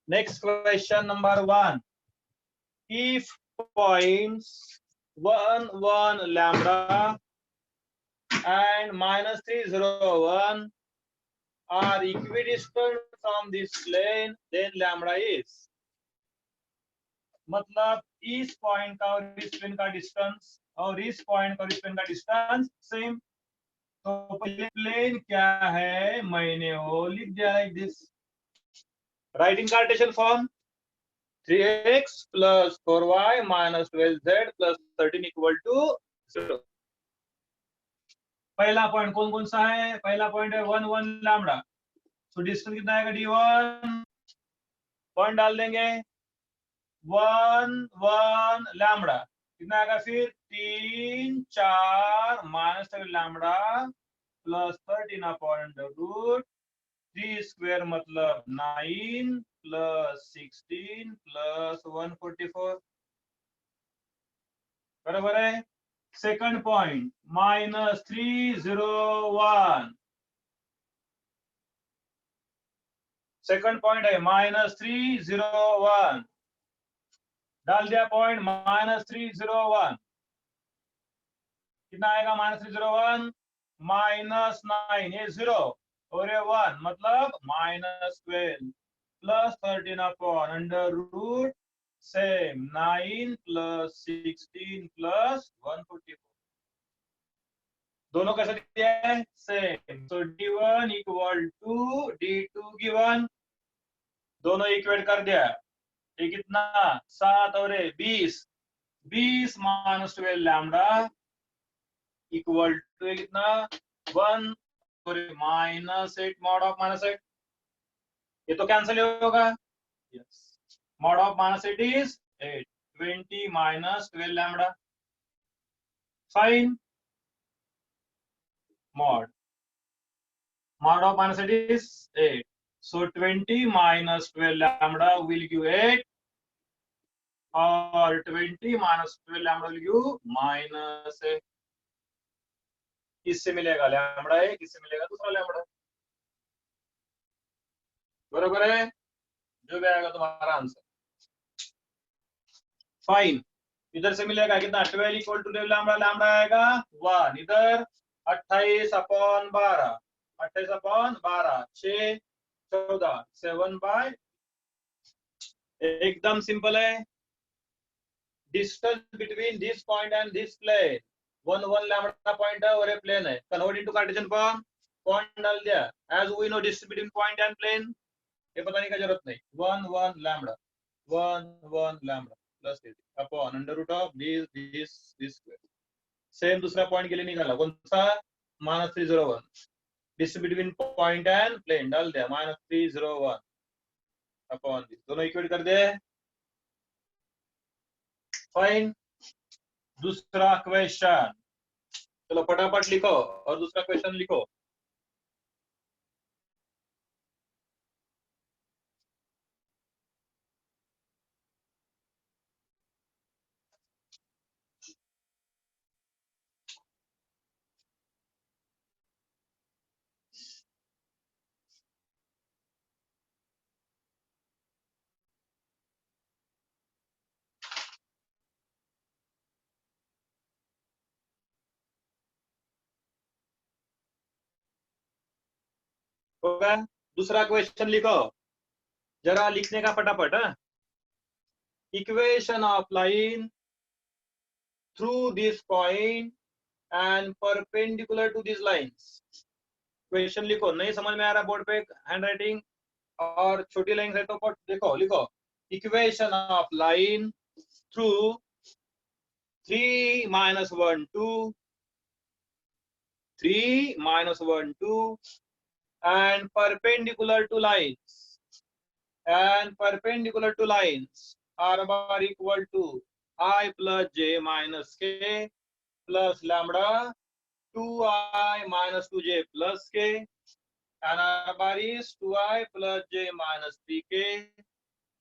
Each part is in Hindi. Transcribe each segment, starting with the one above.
Next question number 1. If points 1 1 lambda and minus 3 0 1 are equidistant from this plane, then lambda is, मतलब इस पॉइंट का और इस प्लेन का डिस्टेंस और इस पॉइंट का और इस प्लेन का डिस्टेंस सेम। तो पहले प्लेन क्या है मैंने वो लिख दिया like this, writing Cartesian form 3x plus 4y minus 12z plus 13 equal to 0। पहला पॉइंट कौन कौन सा है? पहला पॉइंट है 1 1 लैम्बडा, तो डिस्टेंस कितना आएगा d1, पॉइंट डाल देंगे 1 1 लैम्बडा, कितना आएगा फिर 3 4 minus lambda plus 13 upon root 3 square मतलब 9 प्लस 16 प्लस 144, बराबर है। Second point minus 301, second point है माइनस 301, डाल दिया पॉइंट माइनस 301, कितना आएगा माइनस 301 माइनस 9, ये 0 और ये 1 मतलब minus 12 plus 13 upon under root same 9 plus 16 plus 144, दोनों कैसे दिया है सेम। तो d1 equal to d2 given, दोनों इक्वेट कर दिया, ये कितना 7 और 20, 20 माइनस 12 लैम्डा इक्वल टू कितना 1 और माइनस 8 मॉड ऑफ माइनस 8, ये तो कैंसिल होगा, yes mod of minus 8 is 8, 20 minus 12 lambda, fine mod of minus 8 is 8, so 20 minus 12 lambda will give 8 or 20 minus 12 lambda will give minus 8, किससे मिलेगा लैम्बडा 1, किससे मिलेगा दूसरा लैम्बडा, बराबर है, जो भी आएगा तुम्हारा आंसर, फाइन। इधर से मिलेगा कितना 12 इक्वल टू लैम्बडा, लैम्बडा आएगा 1, इधर 28 अपॉन 12, 28 अपॉन 12 6 14 7 बाय, एकदम सिंपल है। Distance between this point and this plane 1 1 lambda point है और ये प्लेन है, convert into Cartesian form, point डाल दिया, as we know distance between point and plane, ये बताने की जरूरत नहीं, 1 1 lambda 1 1 lambda plus upon under root of this square, same दूसरा पॉइंट के लिए निकाला, कौन सा minus 301, distance between point and plane डाल दिया माइनस 301 अपॉन दिस, दोनों इक्वेट कर दे, फाइन। दूसरा क्वेश्चन, चलो फटाफट लिखो और दूसरा क्वेश्चन लिखो। होगा, दूसरा क्वेश्चन लिखो, जरा लिखने का फटाफट है। Equation of line through this point and perpendicular to this lines, question लिखो, नहीं समझ में आ रहा बोर्ड पे हैंड राइटिंग और छोटी लाइन है तो देखो लिखो, equation of line through 3 minus 1 2 3 minus 1 2 and perpendicular to lines r bar equal to I plus j minus k plus lambda 2i minus 2j plus k and r bar is 2i plus j minus 3k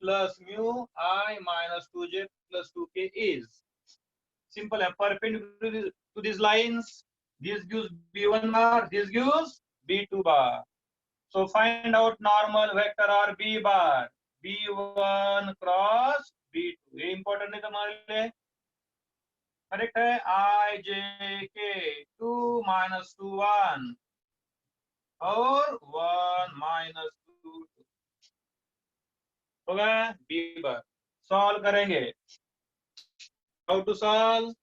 plus mu I minus 2j plus 2k is simple and perpendicular to these lines, this gives b1 bar, this gives b2 bar, So find out normal vector or B bar. B1 cross B2. ये इंपॉर्टेंट है तुम्हारे लिए. करेक्ट है. I J K 2 minus 2 1 और 1 minus 2 2. हो गया. B bar. सॉल्व करेंगे. How to solve?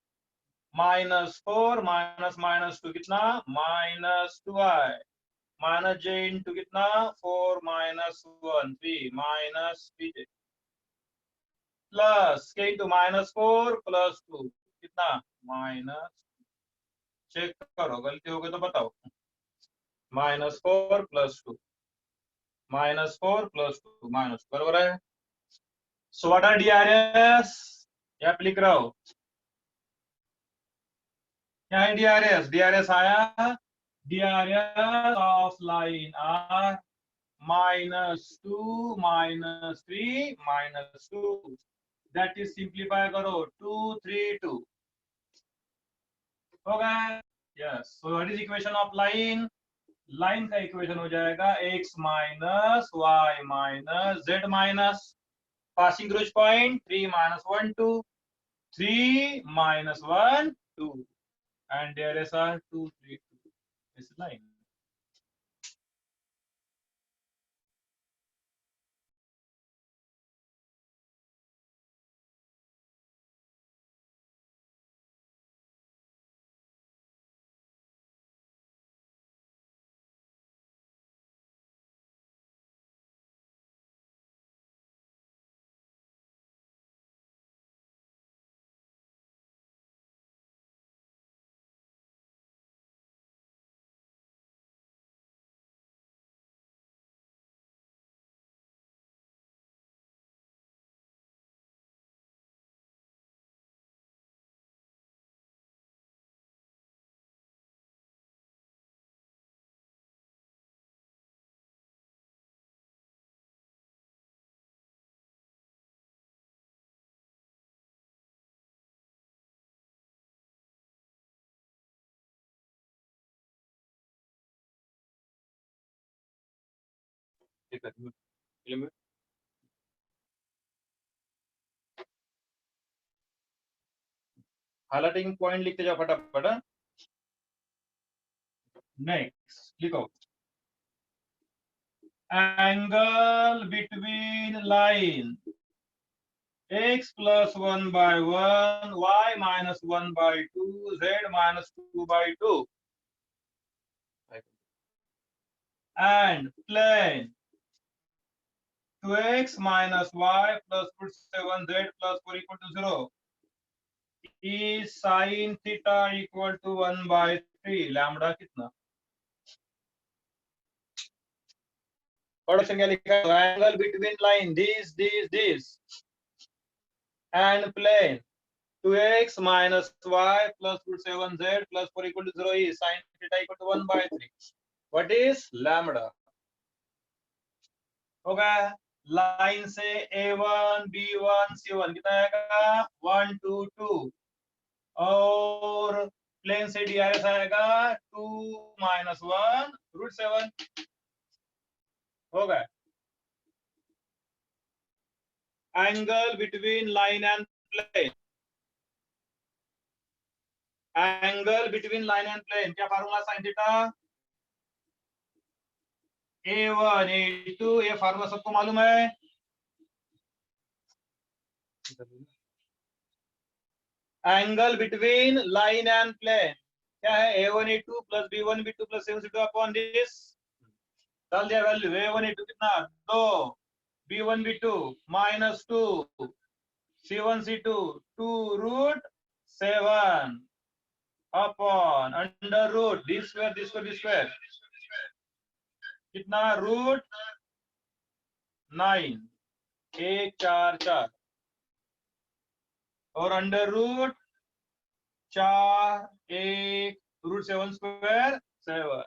-4 minus minus 2 कितना? -2i. माइनस j इंटू कितना? 4 minus 1 3 minus 3j plus k into -4 plus 2 कितना? माइनस. चेक करो, गलती हो गई तो बताओ. -4 प्लस 2 -4 प्लस 2 माइनस. बराबर है. So what are DRS? आप लिख रहा हो. क्या है DRS? DRS आया. DRS of line are -2 -3 -2. That is simplify करो. 2 3 2 हो गया. Yes. So what is equation of line? Line का इक्वेशन हो जाएगा x minus y minus z minus passing through point 3 -1 2 3 -1 2 and there is a 2 3 2. This line. Highlighting point लिखते जाओ फटाफट. नेक्स्ट लिखो. Angle between line x plus 1 by 1, y minus 1 by 2, z minus 2 by 2, and plane 2x minus y plus root 7 z plus 4 equal to 0 is sin theta equal to 1 by 3. Lambda कितना? प्रोडक्शन क्या लिखा है? Angle between line this and plane 2x minus y plus root 7z plus 4 equal to 0 is sin theta equal to 1 by 3. What is lambda? हो गया. लाइन से A1 B1 C1 कितना आएगा? 1 2 2 और प्लेन से DRS आएगा 2 -1 √7. हो गया. Angle between line and plane. Angle between line and plane क्या formula? Sine theta. A1 A2 ये फार्मूला सबको मालूम है. Angle between line and plane क्या है? A1 A2 plus B1 B2 plus C1 C2 upon this. डाल दिया वैल्यू. A1 A2 कितना? 2 B1 B2 -2 C1 C2 2 √7 upon under root D square कितना? √9 1 4 4 और अंडर रूट 4 1 √7 स्क्वायर 7.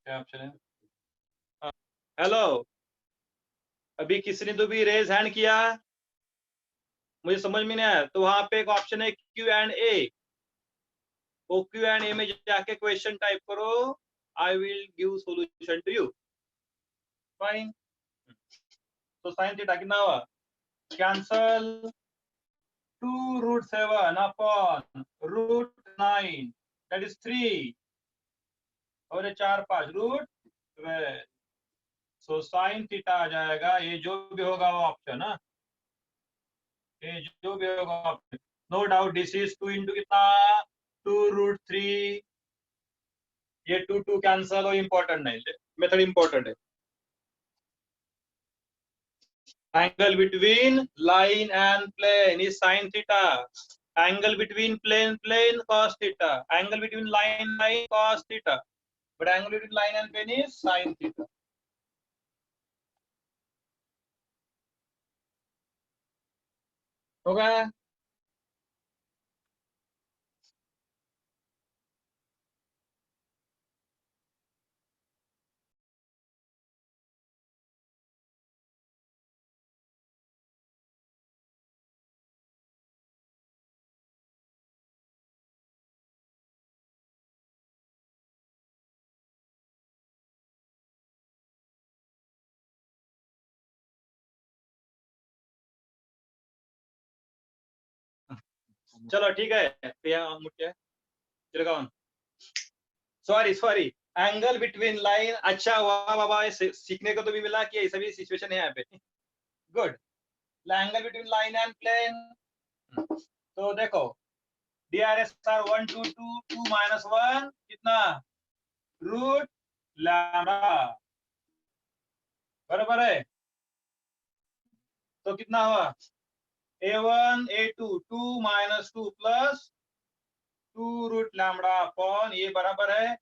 क्या ऑप्शन है? हेलो, अभी किसी ने तो भी रेज हैंड किया, मुझे समझ में नहीं आया। तो वहां पे एक ऑप्शन है Q&A, वो Q&A में जाके क्वेश्चन टाइप करो, I will give solution to you. Fine. तो साइन थीटा कितना हुआ? कैंसल 2√7 अपॉन √9, दैट इज 3, और ये 4 5 √12। सो साइन थीटा आ जाएगा, ये जो भी होगा वो ऑप्शन है, ये जो भी होगा option. No doubt this is 2 into कितना, 2√3। ये 2 2 कैंसल हो, इंपॉर्टेंट नहीं, मेथड इंपॉर्टेंट है। Angle between line and plane is sin theta. Angle between plane cos theta. Angle between line cos theta. But angle between line and plane is sin theta. Okay. चलो ठीक है, सॉरी, एंगल बिटवीन लाइन। अच्छा वाह बाबा, सीखने को तो भी मिला कि ऐसा भी सिचुएशन है यहाँ पे। Good. Angle between line and plane, तो देखो DRS आर 1 2 2 2 -1 कितना, √λ, बराबर है। तो कितना हुआ, A1 A2 2 -2 प्लस 2√λ अपॉन, ये बराबर है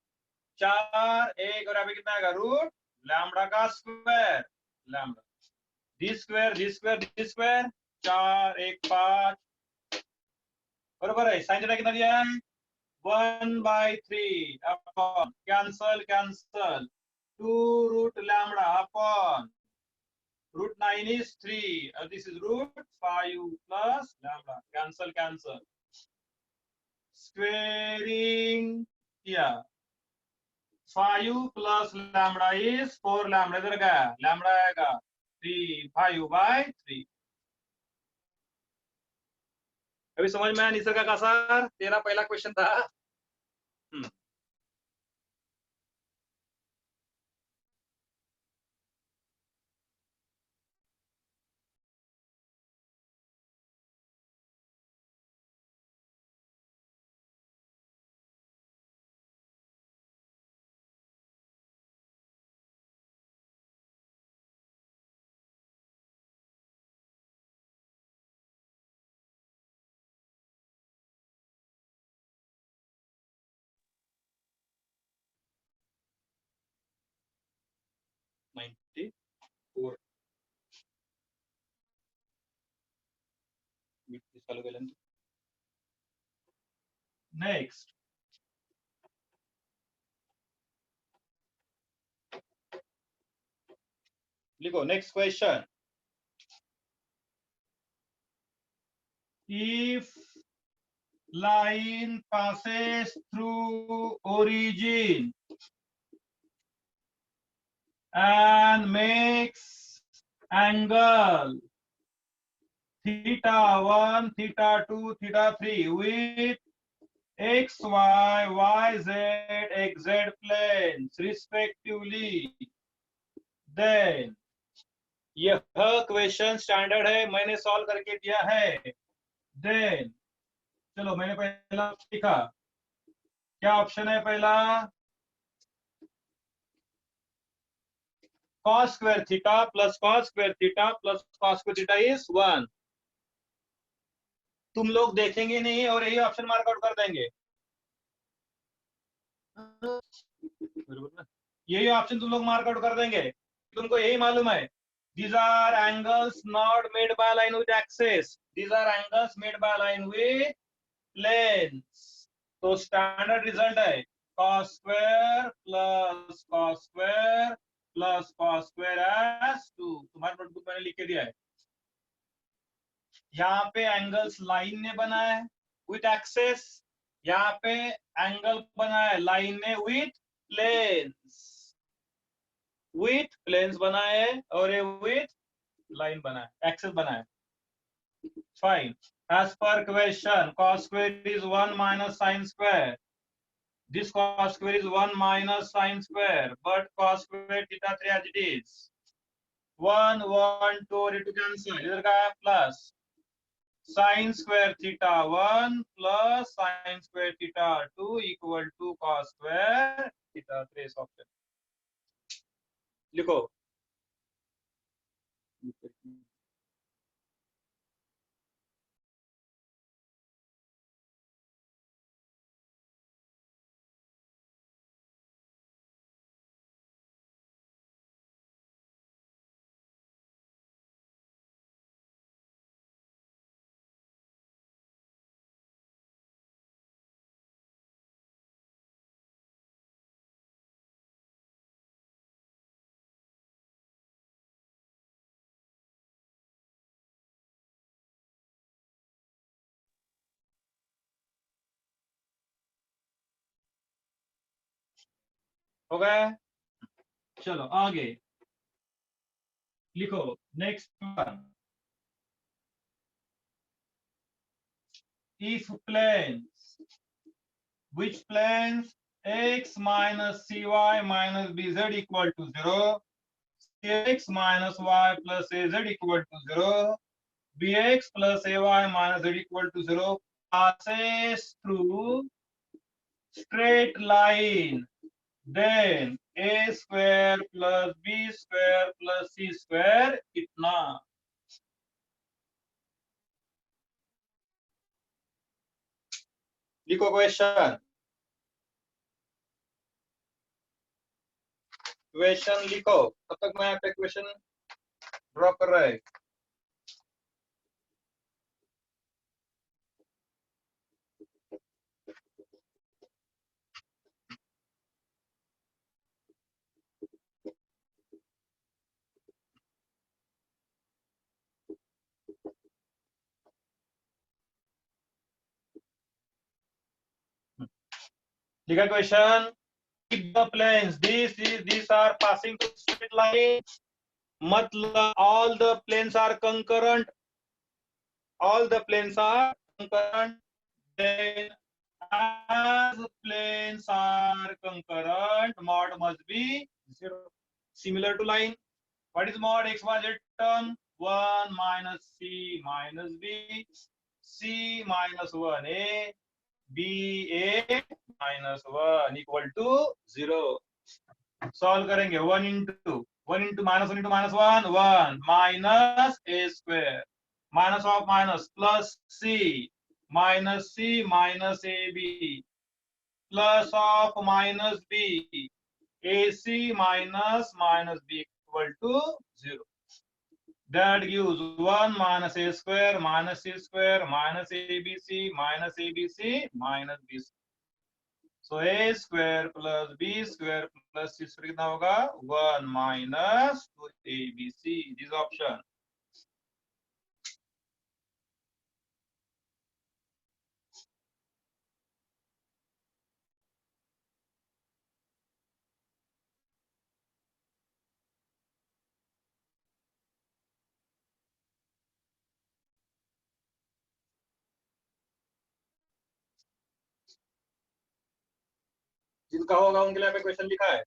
4 1, और अभी कितना आएगा, √λ का स्क्वायर, लैम्बडा डी स्क्वायर 4 1 5, बराबर है। साइन थीटा कितना दिया है, 1/3 upon, cancel 2√λ upon √9 is 3, and this is √5 plus lambda. Cancel. Squaring किया, 5 plus lambda is 4 lambda, इधर गया lambda आएगा 3/5/3। अभी समझ में आया निसर्ग का सर, तेरा पहला क्वेश्चन था। नेक्स्ट लिखो, next question. If line passes through origin and makes angle θ1, θ2, θ3 with x, y, y, z, x, z planes respectively, then यह क्वेश्चन स्टैंडर्ड है, मैंने सॉल्व करके दिया है। देन चलो, मैंने पहला लिखा, क्या ऑप्शन है पहला, cos square theta plus cos square theta plus cos square theta is 1। तुम लोग देखेंगे नहीं और यही ऑप्शन मार्क आउट कर देंगे, यही ऑप्शन तुम लोग मार्क आउट कर देंगे, तुमको यही मालूम है। These are angles not made by line with axis. These are angles made by line with planes. तो स्टैंडर्ड रिजल्ट है, cos square plus cos square plus cos square as 2। तुम्हारे नोटबुक मैंने लिख के दिया है। यहाँ पे एंगल्स लाइन ने बना है विथ एक्सेस, यहाँ पे एंगल बना है लाइन ने विथ प्लेन्स बना है और ये विथ लाइन बना है, एक्सेस बना है। Fine. As per question, cos square is 1 minus sin square. This cos square is 1 minus sin square, but cos square theta 3 as it is. 1, 1, 2 और 2 cancel. इधर का है plus sin square theta 1 plus sin square theta 2 equal to cos square theta 3 is option. लिखो। हो गया? चलो आगे लिखो next one. If planes, which planes x minus cy minus bz equal to 0, cx minus y plus az equal to 0, bx plus ay minus z equal to 0 passes through straight line, then a square plus b square plus c square कितना? लिखो क्वेश्चन। क्वेश्चन लिखो, तब तक मैं यहाँ पे क्वेश्चन ड्रॉ कर रहा है। लिखा question. If the planes these are passing to straight line, मतलब all the planes are concurrent, then as planes are concurrent, mod must be 0, similar to line. What is mod? X y z term 1 minus c minus b, c minus 1a, ba minus 1 equal to 0. Solve करेंगे। 1 into minus 1 into minus 1 1 minus a square minus of minus plus c minus ab plus of minus b ac minus b equal to 0. That gives 1 minus a square minus c square minus abc minus minus b. So a square plus b square plus c square कितना होगा? 1 minus 2abc. This option. जिनका होगा उनके लिए क्वेश्चन लिखा है।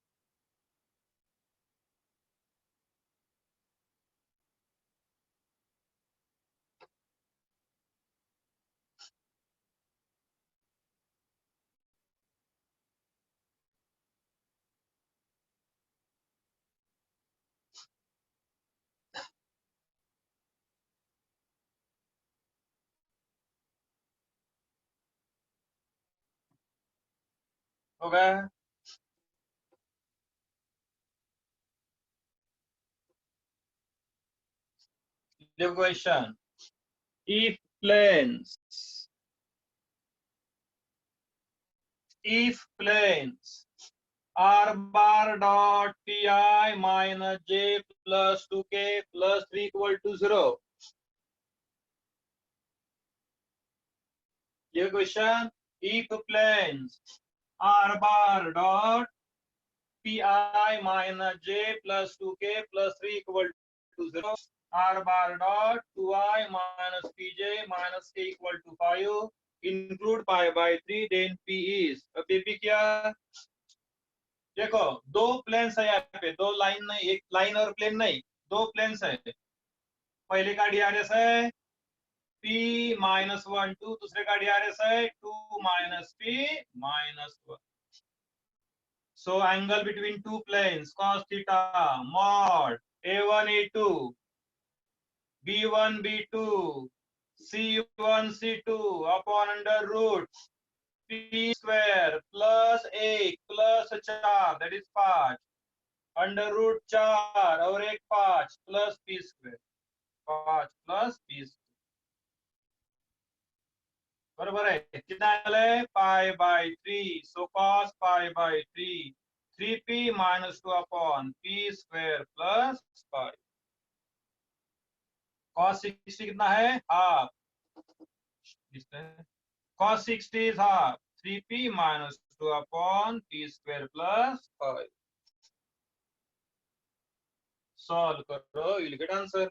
हो गया? The question. If planes if planes r bar dot pi minus j plus 2k plus 3 equal to 0. ये question, if planes r bar dot pi minus j plus 2k plus 3 equal to 0, r bar dot 2i minus pj minus k equal to 5, include pi by 3, then p is, अब p क्या, देखो दो प्लेन्स है यहाँ पे, दो लाइन नहीं, एक लाइन और प्लेन नहीं, दो प्लेन्स है। पहले का डीआरएस है p माइनस 1 2, दूसरे का डीआरएस है 2 minus p minus 1। So angle between two planes cos theta mod a1 a2 b1 b2 c1 c2 upon under root p square plus 1 plus 4, that is 5 under root 4 और 1 5 plus p square, 5 plus p square, बराबर है। कितना एंगल है, pi by 3, so cos pi by 3 3p minus 2 upon p square plus 5, cos 60 कितना है, half, cos 60 is half, 3p minus 2 upon p square plus 5। Solve करो, यू विल गेट आंसर।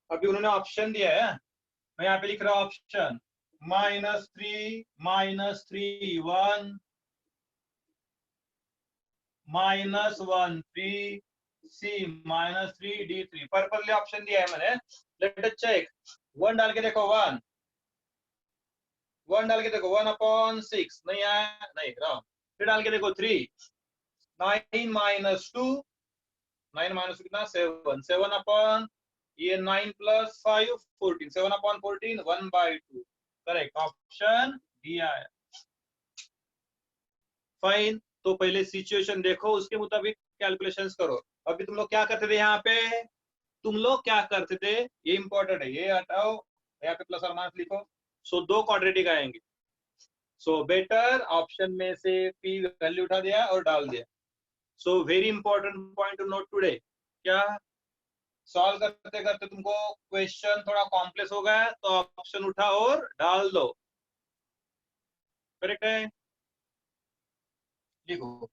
अभी उन्होंने ऑप्शन दिया है, मैं यहाँ पे लिख रहा हूँ option, -3 -3 1 -1 3 C -3 D3, purple option दिया है मैंने। लेट अस चेक, 1 डाल के देखो, 1 डाल के देखो, 1/6 नहीं आया, नहीं रॉन्ग। फिर डाल के देखो 3, 9 minus 2, 9 minus कितना, 7, 7 upon ये 9 plus 5 14, 7 upon 14 1/2, करेक्ट, ऑप्शन दिया है। फाइन, तो पहले सिचुएशन देखो, उसके मुताबिक कैलकुलेशंस करो। अभी तुम लोग क्या करते थे यहाँ पे, तुम लोग क्या करते थे, ये इंपॉर्टेंट है, ये हटाओ, यहाँ पे प्लस और माइनस लिखो। सो दो क्वाड्रेटिक आएंगे, सो बेटर ऑप्शन में से पी वैल्यू उठा दिया और डाल दिया। So very important point two note today, क्या सॉल्व करते करते तुमको क्वेश्चन थोड़ा कॉम्प्लेक्स हो गया तो ऑप्शन उठा और डाल दो, करेक्ट है, लिखो।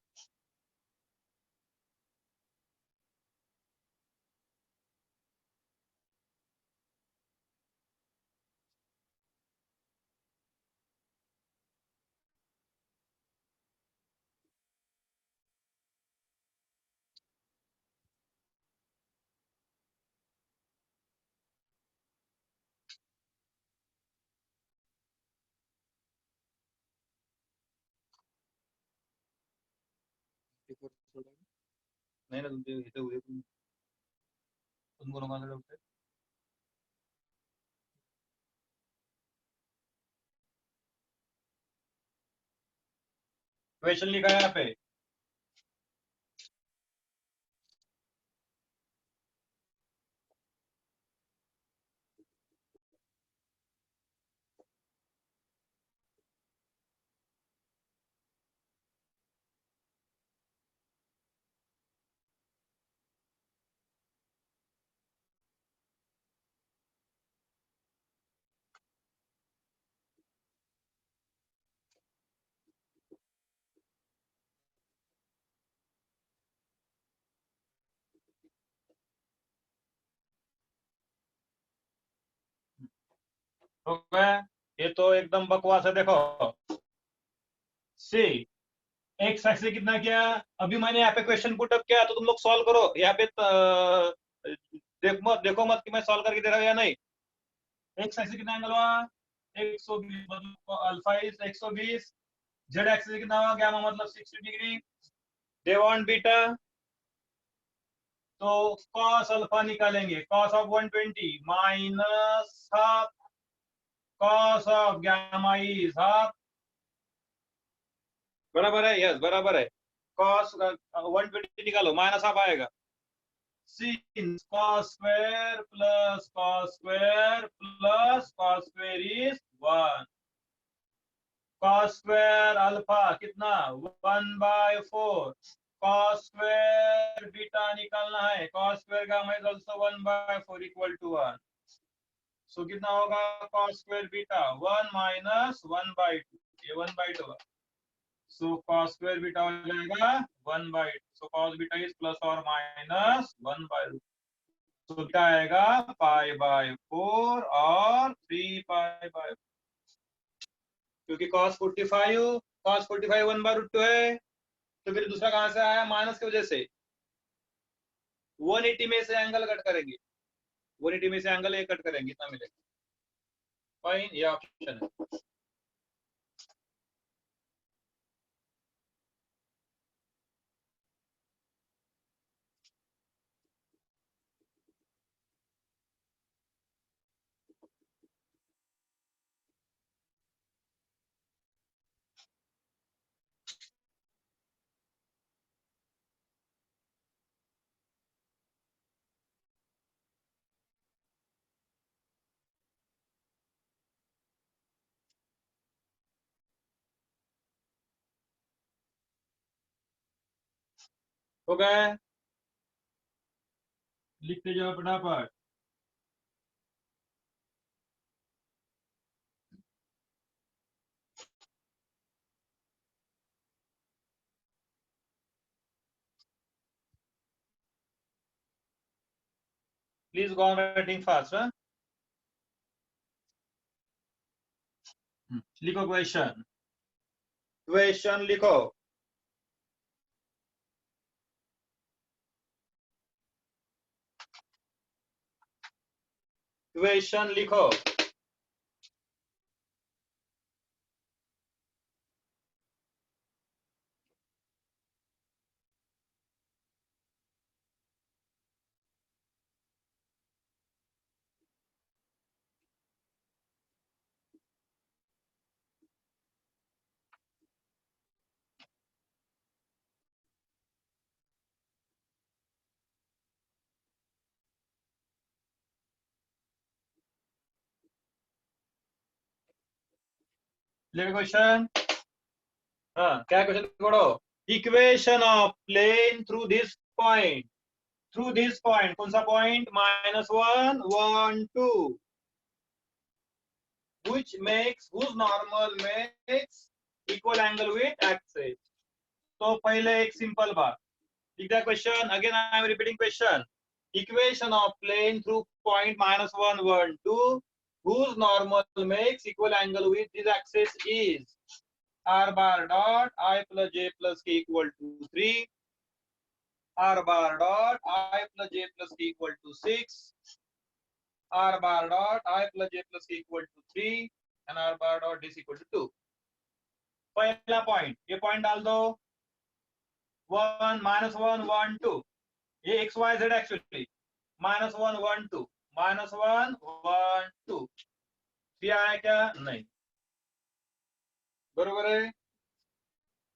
नहीं ना, तुमको लोगों का क्वेश्चन लिखा है यहाँ पे, हो गया, ये तो एकदम बकवास है। देखो सी, एक्स एक्सिस कितना किया, अभी मैंने यहाँ पे क्वेश्चन पुट अप किया तो तुम लोग सॉल्व करो। यहाँ पे देखो मत कि मैं सॉल्व करके दे रहा हूँ या नहीं। एक्स एक्सिस कितना एंगल हुआ, 120, मतलब अल्फा इज 120, जेड एक्सिस कितना हुआ, गामा मतलब 60 डिग्री, दे वांट बीटा, तो cos अल्फा निकालेंगे, cos of 120 minus half cos of gamma is half, बराबर है, यस बराबर है। cos 120 निकालो, माइनस हाफ आएगा, sin cos square plus cos square plus cos square is 1। cos square alpha कितना 1/4, cos स्क्वायर बीटा निकालना है, cos square gamma is also 1/4 equal to 1। So कितना होगा cos स्क्वायर बीटा 1 माइनस 1/2, ये 1/2 होगा। सो cos स्क्वायर बीटा हो जाएगा 1/2। सो cos बीटा इज प्लस और माइनस 1/2। तो क्या आएगा π/4 और 3π/4, क्योंकि cos 45 1/√2 है। तो फिर दूसरा कहां से आया? माइनस की वजह से 180 में से एंगल कट करेंगे, 180 में से एंगल ये कट करेंगे, इतना मिलेगा। फाइन, ये ऑप्शन है। हो गए, लिखते जाओ फटाफट। Please go on writing fast. लिखो क्वेश्चन, क्वेश्चन लिखो। क्वेश्चन लिखो। लिखो क्वेश्चन। हाँ, क्या क्वेश्चन पढ़ो? Equation of plane through this point, through this point, कौन सा point? -1 1 2, which makes, whose normal makes equal angle with axis। तो पहले एक सिंपल बात लिख दिया question. Again I am repeating question. Equation of plane through point -1 1 2, whose normal makes equal angle with this axis is r bar dot I plus j plus k equal to 3, r bar dot I plus j plus k equal to 6, r bar dot I plus j plus k equal to 3 and r bar dot is equal to 2। पहला पॉइंट, ये पॉइंट डाल दो 1 -1 1 2, ये एक्स वाई जेड एक्चुअली -1 1 2 -1 1 2, फिर आया क्या? नहीं, बरोबर है।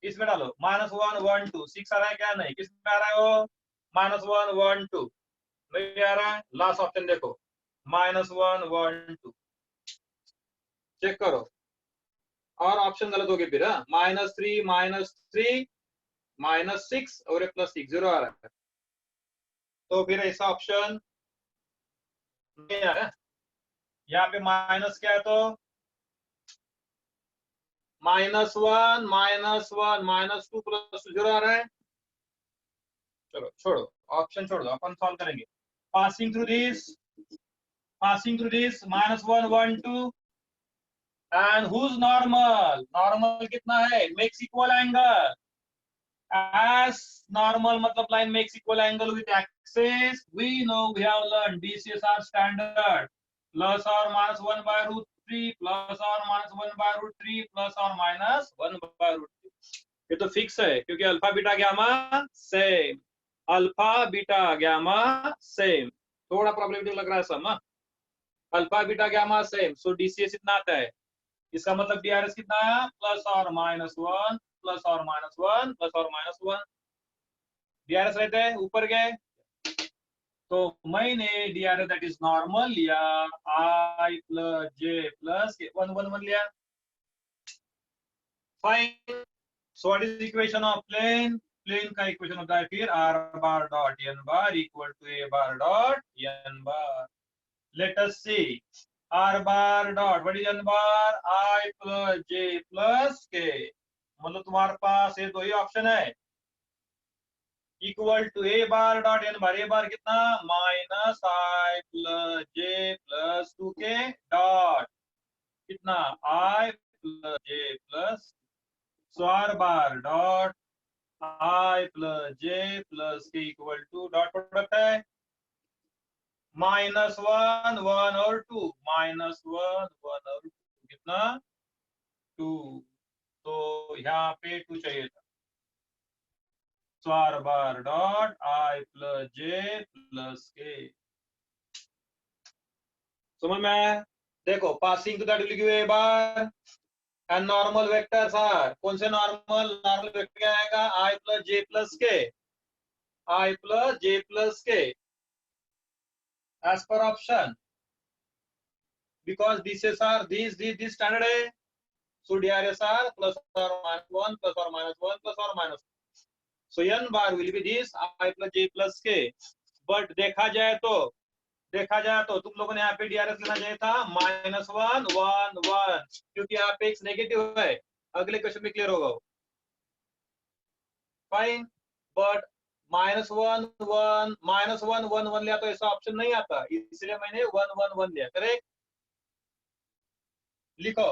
इसमें डालो -1 1 2, 6 आ रहा है क्या? नहीं। किस में आ रहा है वो? -1 1 2 नहीं आ रहा है। लास्ट ऑप्शन देखो -1 1 2, चेक करो। और ऑप्शन गलत हो गए फिर। -3 -3 -6 और +6 0 आ रहा है। तो फिर ऐसा ऑप्शन नहीं आ रहा है। यहाँ पे माइनस क्या है? तो -1 -2 +2 0 आ रहा है। चलो छोड़ो, ऑप्शन छोड़ दो, अपन सॉल्व करेंगे। Passing through this -1 1 2 and whose normal कितना है? makes equal angle, as normal मतलब line makes equal angle with axis, we know, we have learned BCS are standard plus or minus 1/√3 plus or minus 1/√3 plus or minus 1/√3। ये तो फिक्स है क्योंकि alpha beta gamma same, alpha beta gamma same. थोड़ा प्रॉब्लम लग रहा है सब ना, अल्फा बीटा गामा सेम। सो डीसीएस इतना आता है, इसका मतलब डीआरएस कितना है? +or-1 +or-1 +or-1। डीआरएस रहते हैं ऊपर गए, तो मैंने डीआरएस दैट इज नॉर्मल लिया, I + j + 1 1 1 लिया। Fine. So what is the equation of plane? Plane का equation होता है फिर r bar dot n bar equal to a bar dot n bar. Let us see. R bar dot, what is n bar? I plus j plus k. मतलब तुम्हारे पास ये दो ही ऑप्शन है. Equal to a bar dot n bar. A bar कितना? Minus i plus j plus 2k dot कितना? I plus j plus. So r bar dot i plus j plus k equal to dot product है -1 1 और 2. -1 1 और 2 कितना? 2. तो यहाँ पे 2 चाहिए था. So r bar dot i plus j plus k. समझ में आया? देखो passing to that will give a bar and normal vectors are. कौन से नॉर्मल वेक्टर क्या आएगा? आई प्लस जे प्लस के. आई प्लस जे प्लस के as per option, because this are this standard है. So DRS are plus or minus 1 plus or minus 1 plus or minus 1. So n bar will be this I plus j plus k. But देखा जाए तो तुम लोगों ने यहाँ पे DRS लेना चाहिए था -1 1 1 क्योंकि यहाँ पे x नेगेटिव है. अगले क्वेश्चन में क्लियर होगा. फाइन. बट -1 1 -1 1 1 लिया तो ऐसा ऑप्शन नहीं आता, इसलिए मैंने 1 1 1 लिया. करेक्ट. लिखो.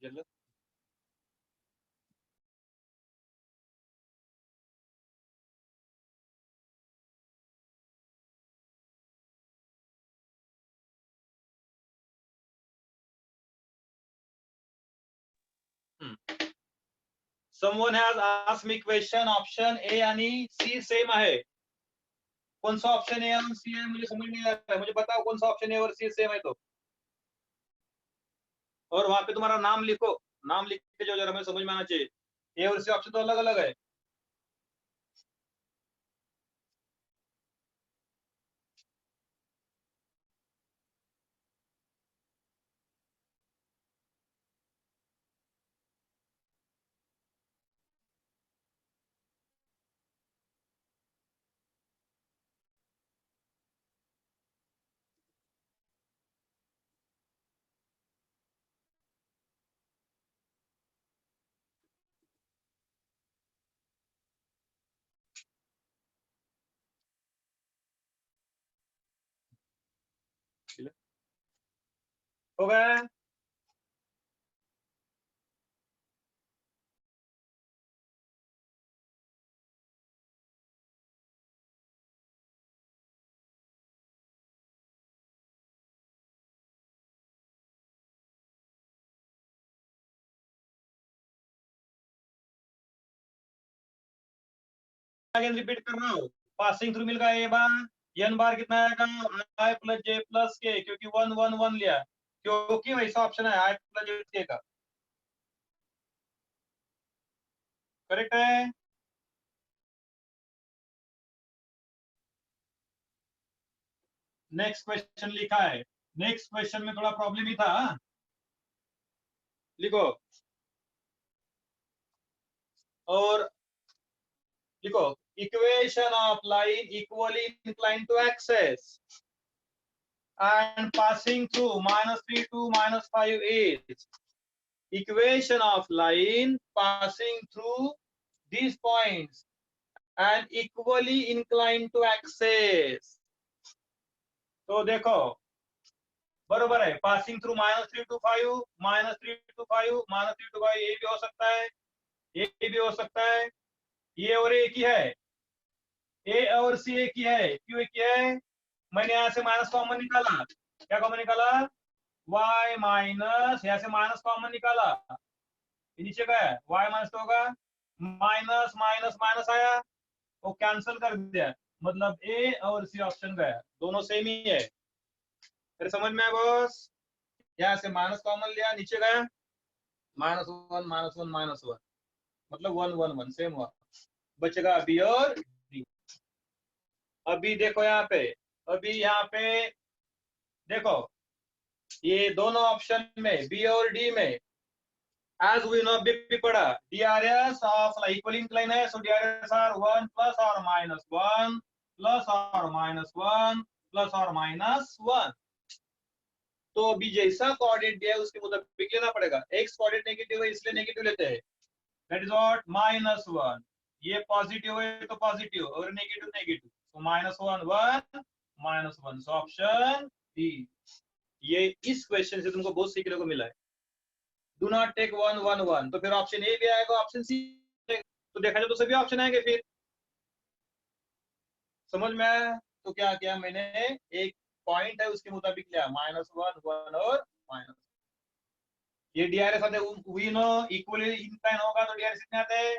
जल्दी. Someone has asked me question. Option A यानी सी सेम है. कौन सा ऑप्शन ए और सी है मुझे समझ नहीं आ रहा है. मुझे बताओ कौन सा ऑप्शन ए और सी सेम है तो. और वहां पे तुम्हारा नाम लिखो. नाम लिख के जो जरा हमें समझ में आना चाहिए. ए और सी ऑप्शन तो अलग अलग है. हो गया. अगेन रिपीट कर रहा हूँ. पासिंग थ्रू मिल गया ए बार. एन बार कितना आएगा? आई प्लस जे प्लस के, क्योंकि 1 1 1 लिया, क्योंकि वैसा ऑप्शन है आई प्लस जे के का. करेक्ट है. नेक्स्ट क्वेश्चन लिखा है. नेक्स्ट क्वेश्चन में थोड़ा प्रॉब्लम ही था. लिखो. और लिखो equation of line equally inclined to axes and passing through -3 to -5 is equation of line passing through these points and equally inclined to axis. तो देखो बरोबर है, passing through -3 to 5, -3 to 5, -3 to 5, ये भी हो सकता है, ये भी हो सकता है, ये और एक ही है, ए और सी एक ही है, क्यों एक ही है? मैंने यहां से माइनस कॉमन निकाला, क्या कॉमन निकाला? y माइनस, यहाँ से माइनस कॉमन निकाला, ये नीचे का है, y माइनस तो होगा माइनस माइनस माइनस आया, वो कैंसिल कर दिया, मतलब ए और सी ऑप्शन का है, दोनों सेम ही है। फिर समझ में आया बॉस? यहाँ से माइनस कॉमन लिया, नीचे गया -1 -1 -1, मतलब 1 1 1 सेम हुआ, बचेगा बी और डी। अभी देखो यहाँ पे, अभी यहाँ पे देखो, ये दोनों ऑप्शन में बी और डी में as we know अभी पढ़ा, DRS of equal incline है, so DRS are 1 plus or minus 1 plus or minus 1 plus or minus 1। तो अभी जैसा कोऑर्डिनेट दिया है उसके मुताबिक लेना पड़ेगा, एक्स कोऑर्डिनेट नेगेटिव है इसलिए नेगेटिव लेते हैं, दैट इज व्हाट -1, ये पॉजिटिव है तो पॉजिटिव और नेगेटिव नेगेटिव, तो -1 1 -1, सो ऑप्शन डी। ये इस क्वेश्चन से तुमको बहुत सीखने को मिला है, डू नॉट टेक 1 1 1, तो फिर ऑप्शन ए भी आएगा, ऑप्शन सी, तो देखा जाए तो सभी ऑप्शन आएंगे फिर। समझ में आया? तो क्या किया मैंने, एक पॉइंट है उसके मुताबिक लिया, -1 1 और माइनस, ये डीआरएस आते वी नो इक्वली इंक्लाइन होगा तो डीआरएस कितने आते हैं?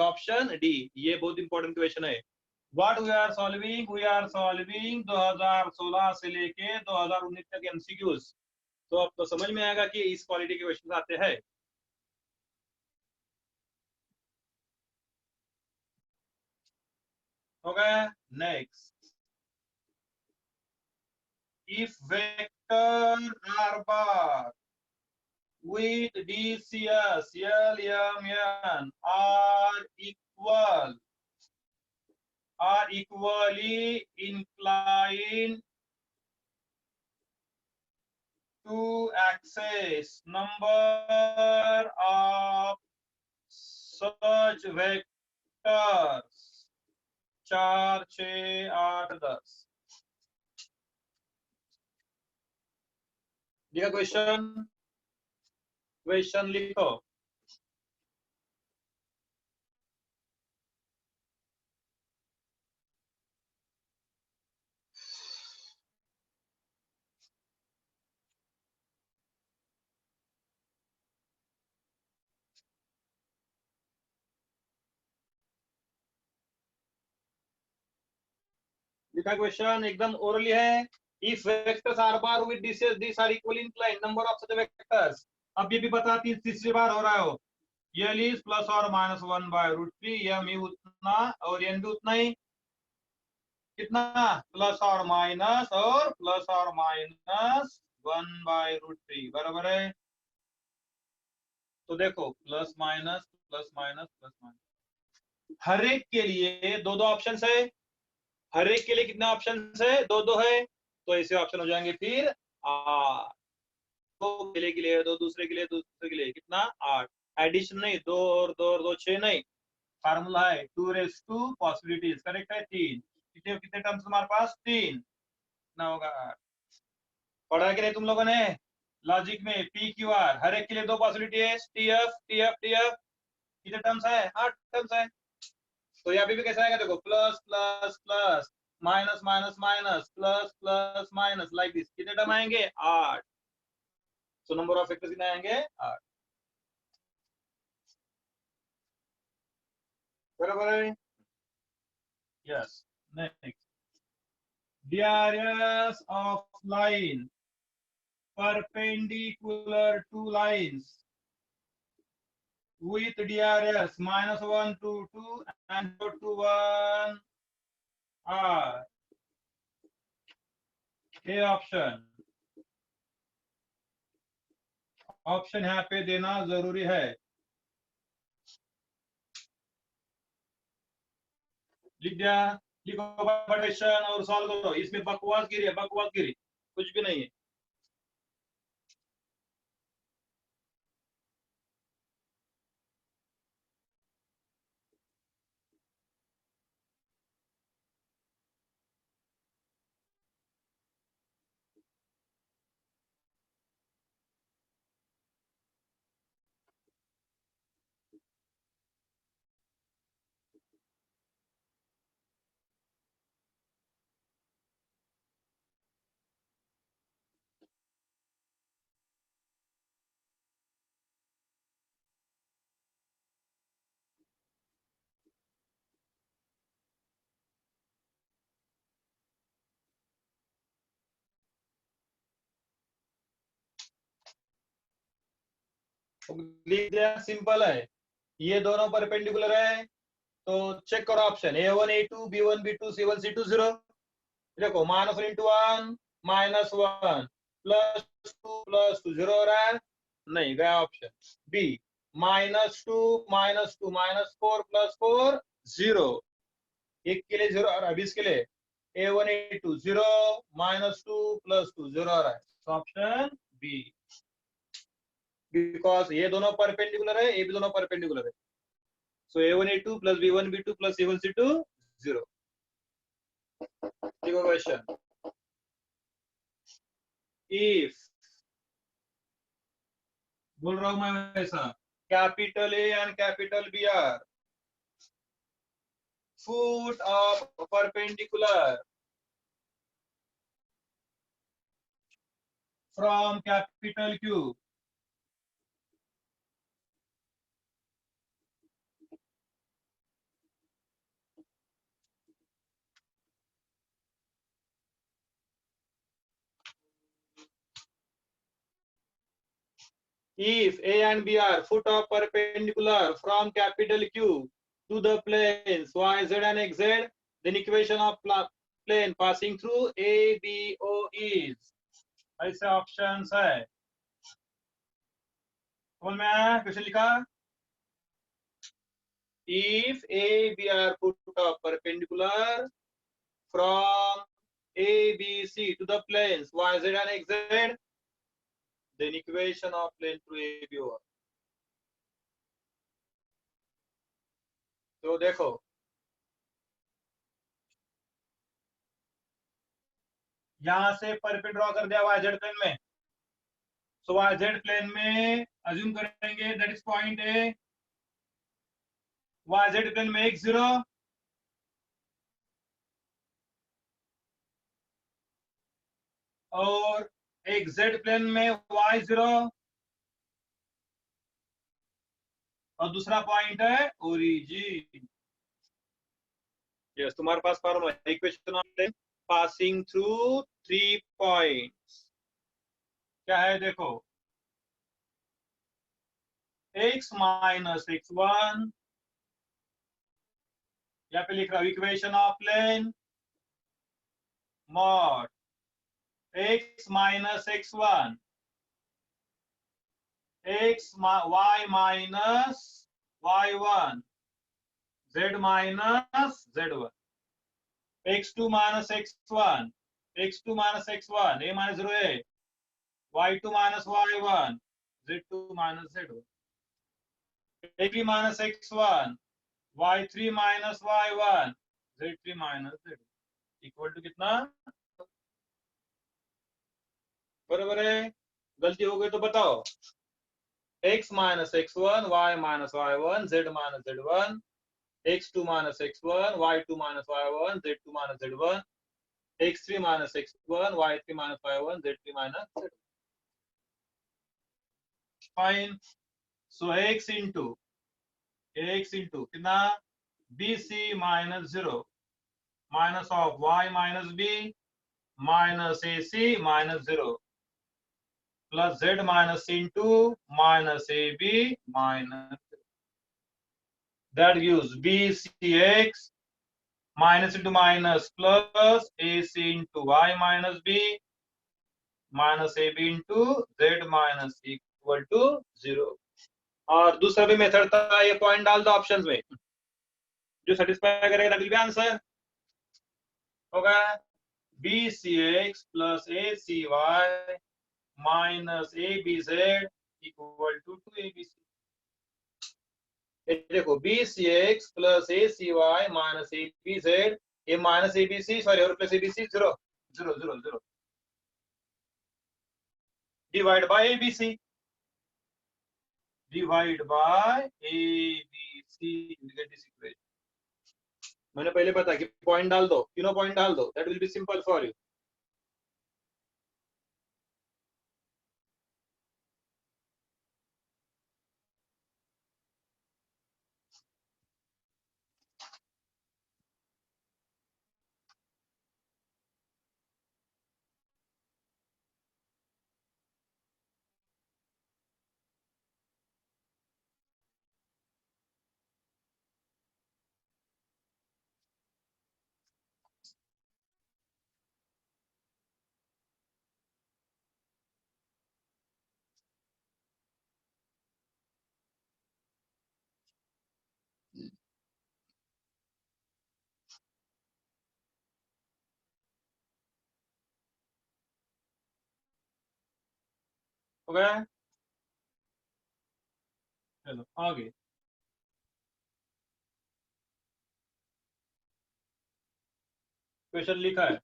ऑप्शन डी, ये बहुत इंपॉर्टेंट क्वेश्चन है। What we are solving, we are solving 2016 से लेके 2019 तक एमसीक्यूज, तो अब तो समझ में आएगा कि इस क्वालिटी के क्वेश्चन आते हैं। हो गया, next, if vector are bar with DCS LMN are equally inclined to access number of such vectors 4 6 8 10। लिखा क्वेश्चन, क्वेश्चन लिखो। लिखा क्वेश्चन, एकदम ओरली है। If vectors are bar with this are equally inclined number of such vectors, अब ये भी बता, तीसरी बार हो रहा हो, यल इज प्लस और -1/√3, यम ही उतना और एन भी उतना ही, कितना प्लस और माइनस 1/√3 बराबर है। तो देखो plus minus plus minus plus minus, हर एक के लिए दो दो ऑप्शन है, हर एक के लिए कितना ऑप्शन है? दो दो है, तो ऐसे ऑप्शन हो जाएंगे फिर 8, दो पहले के लिए, दो दूसरे के लिए, दूसरे के लिए कितना 8, एडिशन नहीं, दो और 2 6 नहीं, फार्मूला है 2 पॉसिबिलिटीज, करेक्ट है 3, कितने कितने टर्म्स तुम्हारे पास? 3, कितना होगा 8। पढ़ा कि नहीं तुम लोगों ने लॉजिक में? पी क्यू आर, हर एक के लिए दो पॉसिबिलिटी है, T F T F T F, कितने टर्म्स है? 8 टर्म्स है। तो यहाँ पे भी कैसा आएगा देखो, plus plus plus minus minus minus plus plus minus, like this, कितने टर्म आएंगे? 8। तो नंबर ऑफ फैक्टर्स कितने आएंगे? 8, बराबर है? Yes, next, DRS of line perpendicular to lines with DRS -1 to 2 and 0 to 1 are A option, option यहाँ पे देना जरूरी है। लिख दिया, लिखो क्वेश्चन और सॉल्व करो, इसमें बकवासगिरी है, बकवासगिरी कुछ भी नहीं है। लिख दिया, सिंपल है। ये दोनों परपेंडिकुलर है, तो चेक करो option A1 A2 B1 B2 C1 C2 0। देखो -1 -1 +2 0 हो रहा है, नहीं गया ऑप्शन बी। -2 -4 +4 0, एक के लिए 0 और अभी इसके लिए A1 A2 0 -2 +2 0 आ रहा है, तो ऑप्शन बी। बिकॉज ये दोनों परपेंडिकुलर है, ये भी दोनों परपेंडिकुलर है, सो A1 A2 + B1 B2 + C1 C2 0। देखो क्वेश्चन, इफ, बोल रहा हूं मैं वैसा, capital A and capital B are foot of perpendicular from capital Q, if A and B are foot of perpendicular from capital Q to the planes y, z and x, z, then equation of plane passing through A, B, O is, ऐसे ऑप्शंस है। समझ में आया क्वेश्चन लिखा? If A, B are foot of perpendicular from A, B, C to the planes y, z and x, z, then equation of plane through A, B, O। तो देखो, यहां से परपेंडिकुलर ड्रॉ कर दिया वाई जेड प्लेन में, सो वाई जेड प्लेन में अज्यूम करेंगे that is point A, Y Z plane में x 0 और एक z प्लेन में y 0 और दूसरा पॉइंट है ओरिजिन। यस, तुम्हारे पास formula equation of plane passing through 3 points क्या है देखो, x - x1, यहाँ पे लिख रहा हूं equation of plane mod x - x1 x y minus y1 z minus z1 x2 minus x1 x2 minus x1 a minus 0a y2 minus y1 z2 minus z1 a3 minus x1 y3 minus y1 z3 minus z1 equal to कितना? बराबर है? गलती हो गई तो बताओ। x minus x1 y minus y1 z minus z1 x2 minus x1 y2 minus y1 z2 minus z1 x3 minus x1 y3 minus y1 z3 minus z1। Fine, so x into कितना, bc minus 0 minus of y minus b minus ac minus 0 plus z minus into minus ab minus, that gives bcx minus into minus plus ac into y minus b minus ab into z minus equal to 0। और दूसरा भी मेथड था, ये पॉइंट डाल दो ऑप्शंस में, जो सेटिस्फाई करेगा दैट विल बी आंसर। होगा bcx plus acy minus abz equal to 2abc। देखो bcx plus acy minus abz, ये माइनस abc सॉरी और plus abc 0 0 0 0 divide by abc, divide by abc you get this equation. मैंने पहले पता कि पॉइंट डाल दो, तीनों पॉइंट डाल दो, that will be simple for you. हो गया? चलो आगे। क्वेश्चन लिखा है,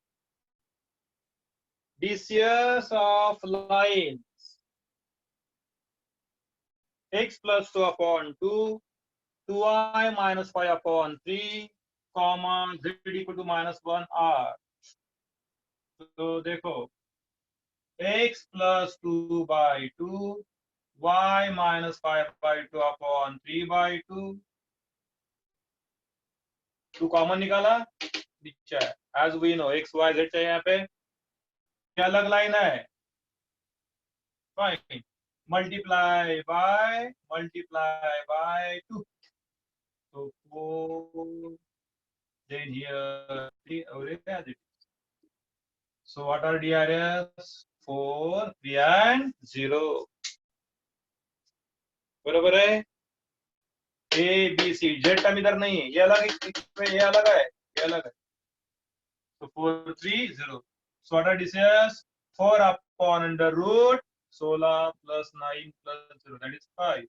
डिसियस of line x plus 2 upon 2, 2i minus 5 upon 3, comma z equal to -1 r. तो देखो, x plus 2 by 2, y minus 5 by 2 upon 3 by 2, 2 common निकाला, नीचे as we know x y z चाहिए यहाँ पे, क्या अलग लाइन है, फाइन, मल्टीप्लाई बाय 2, तो 4, then here 3 और as it is. So what are DRS? 4, 3 and 0. बरोबर है? A B C Z term इधर नहीं है, ये अलग है, ये अलग है, ये अलग है. So 4, 3, 0. So what are DCS? 4 upon under root 16 plus 9 plus 0, that is 5.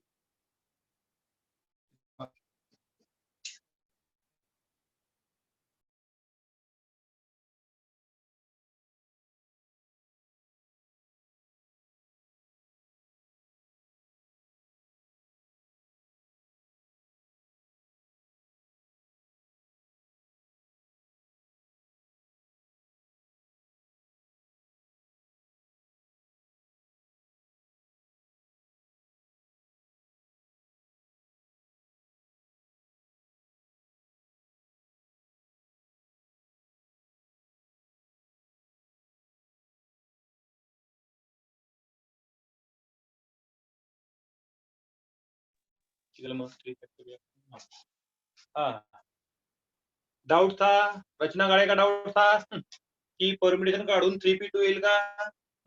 Doubt था, रचना गाळे का डाउट था की परमिटेशन काढून 3p2 येईल का?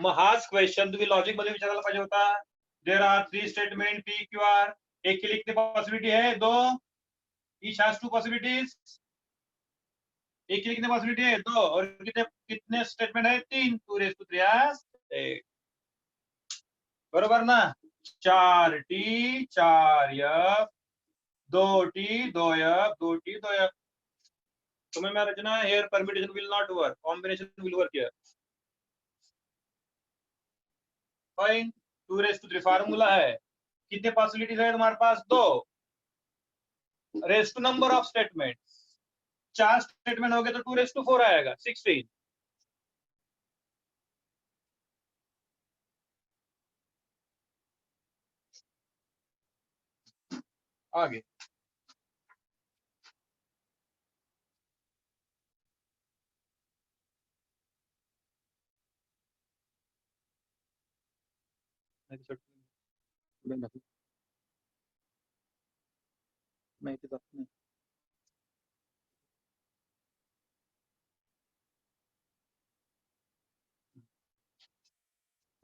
मग हाच क्वेश्चन तुम्ही लॉजिक मध्ये विचारायला पाहिजे होता. There are 3 statement P Q R, एक के लिए कितनी पॉसिबिलिटी है? 2. Each has 2 possibilities. एक के लिए कितनी पॉसिबिलिटी है? 2. और कितने स्टेटमेंट है? 3. 2⁵ बरोबर ना? 4t 4f 2t 2f 2t 2f. तुम्हें मैं Rachna, here permutation will not work, combination will work here. Fine. 2⁵ formula है, कितने पॉसिबिलिटीज है तुम्हारे पास? 2. Raise to number of statement, 4 statement हो गए तो 2⁴ आएगा, 16. आगे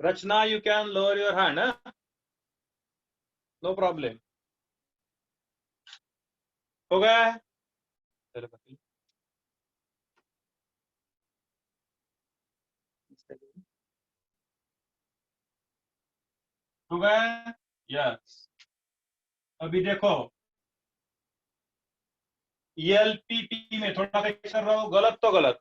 Rachna, you can lower your hand, no problem. हो गया? हो गया? यस. अभी देखो, एलपीपी में थोड़ा फिक्स कर रहा हूं, गलत तो गलत.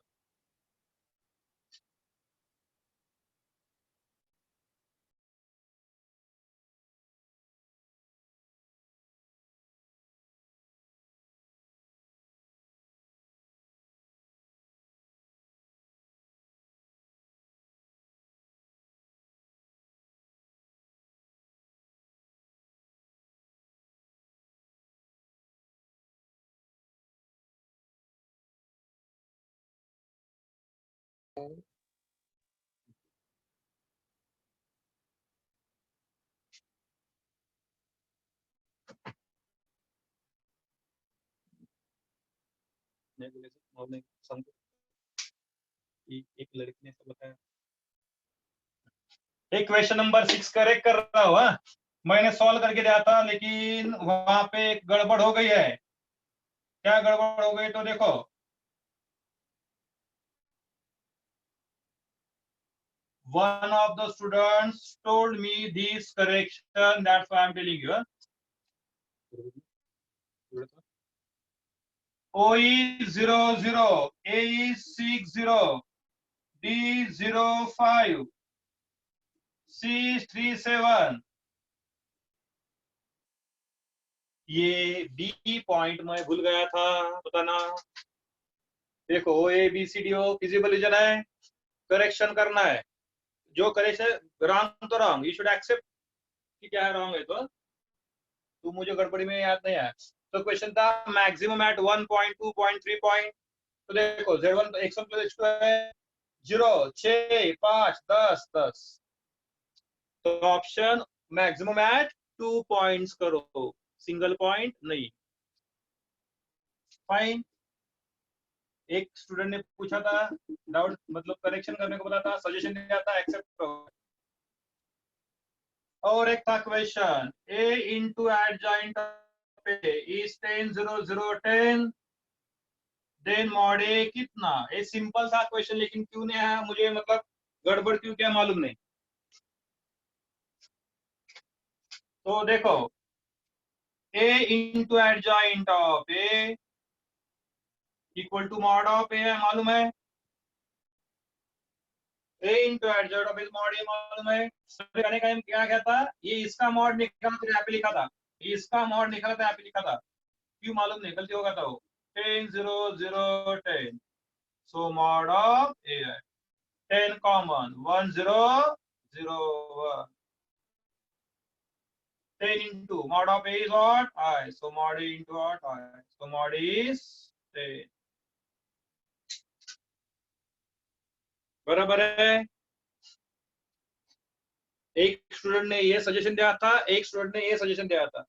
एक लड़की ने सब बताया. एक क्वेश्चन नंबर 6 करेक्ट कर रहा हूँ. मैंने सॉल्व करके दिया था, लेकिन वहां पे एक गड़बड़ हो गई है. क्या गड़बड़ हो गई? तो देखो, one of the students told me this correction, that's why I'm telling you. O is 0, 0, A is 6, 0, D is 0, 5, C is 3, 7. ये बी पॉइंट मैं भूल गया था बताना। देखो A B C D O feasible region है, करेक्शन करना है। जो करेक्शन रॉन्ग तो रॉन्ग, यू शुड एक्सेप्ट कि क्या है रॉन्ग है तो मुझे गड़बड़ी में याद नहीं आया। तो क्वेश्चन था maximum at 1 point 2 point 3 point. तो देखो Z1 x1 प्लस x2 है 0, 6, 5, 10, 10। तो ऑप्शन मैक्सिमम एट 2 पॉइंट्स करो, सिंगल पॉइंट नहीं। फाइन। एक स्टूडेंट ने पूछा था, डाउट मतलब करेक्शन करने को बोला था, सजेशन दिया था, एक्सेप्ट करो। और एक था question a into adjoint is 10, 0, 0, 10, then mod a कितना। ये सिंपल सा क्वेश्चन, लेकिन क्यों नहीं है मुझे मतलब गड़बड़ क्यों क्या मालूम नहीं। तो देखो a into adjoint of a equal to mod of a है मालूम है, a into adjoint of a mod a मालूम है। कहने का क्या कहता, ये इसका मॉड निकाला तो यहाँ पे लिखा था, इसका मॉड निकाला तो यहाँ पे लिखा था, क्यों मालूम नहीं, गलती होगा था वो। 10, 0, 0, 10, सो मॉड ऑफ ए है 10 common 1, 0, 0, 1, 10 into mod of A is what? I. So mod A into what? I. So mod is 10. बराबर है। एक स्टूडेंट ने ये सजेशन दिया था, एक स्टूडेंट ने ये सजेशन दिया था,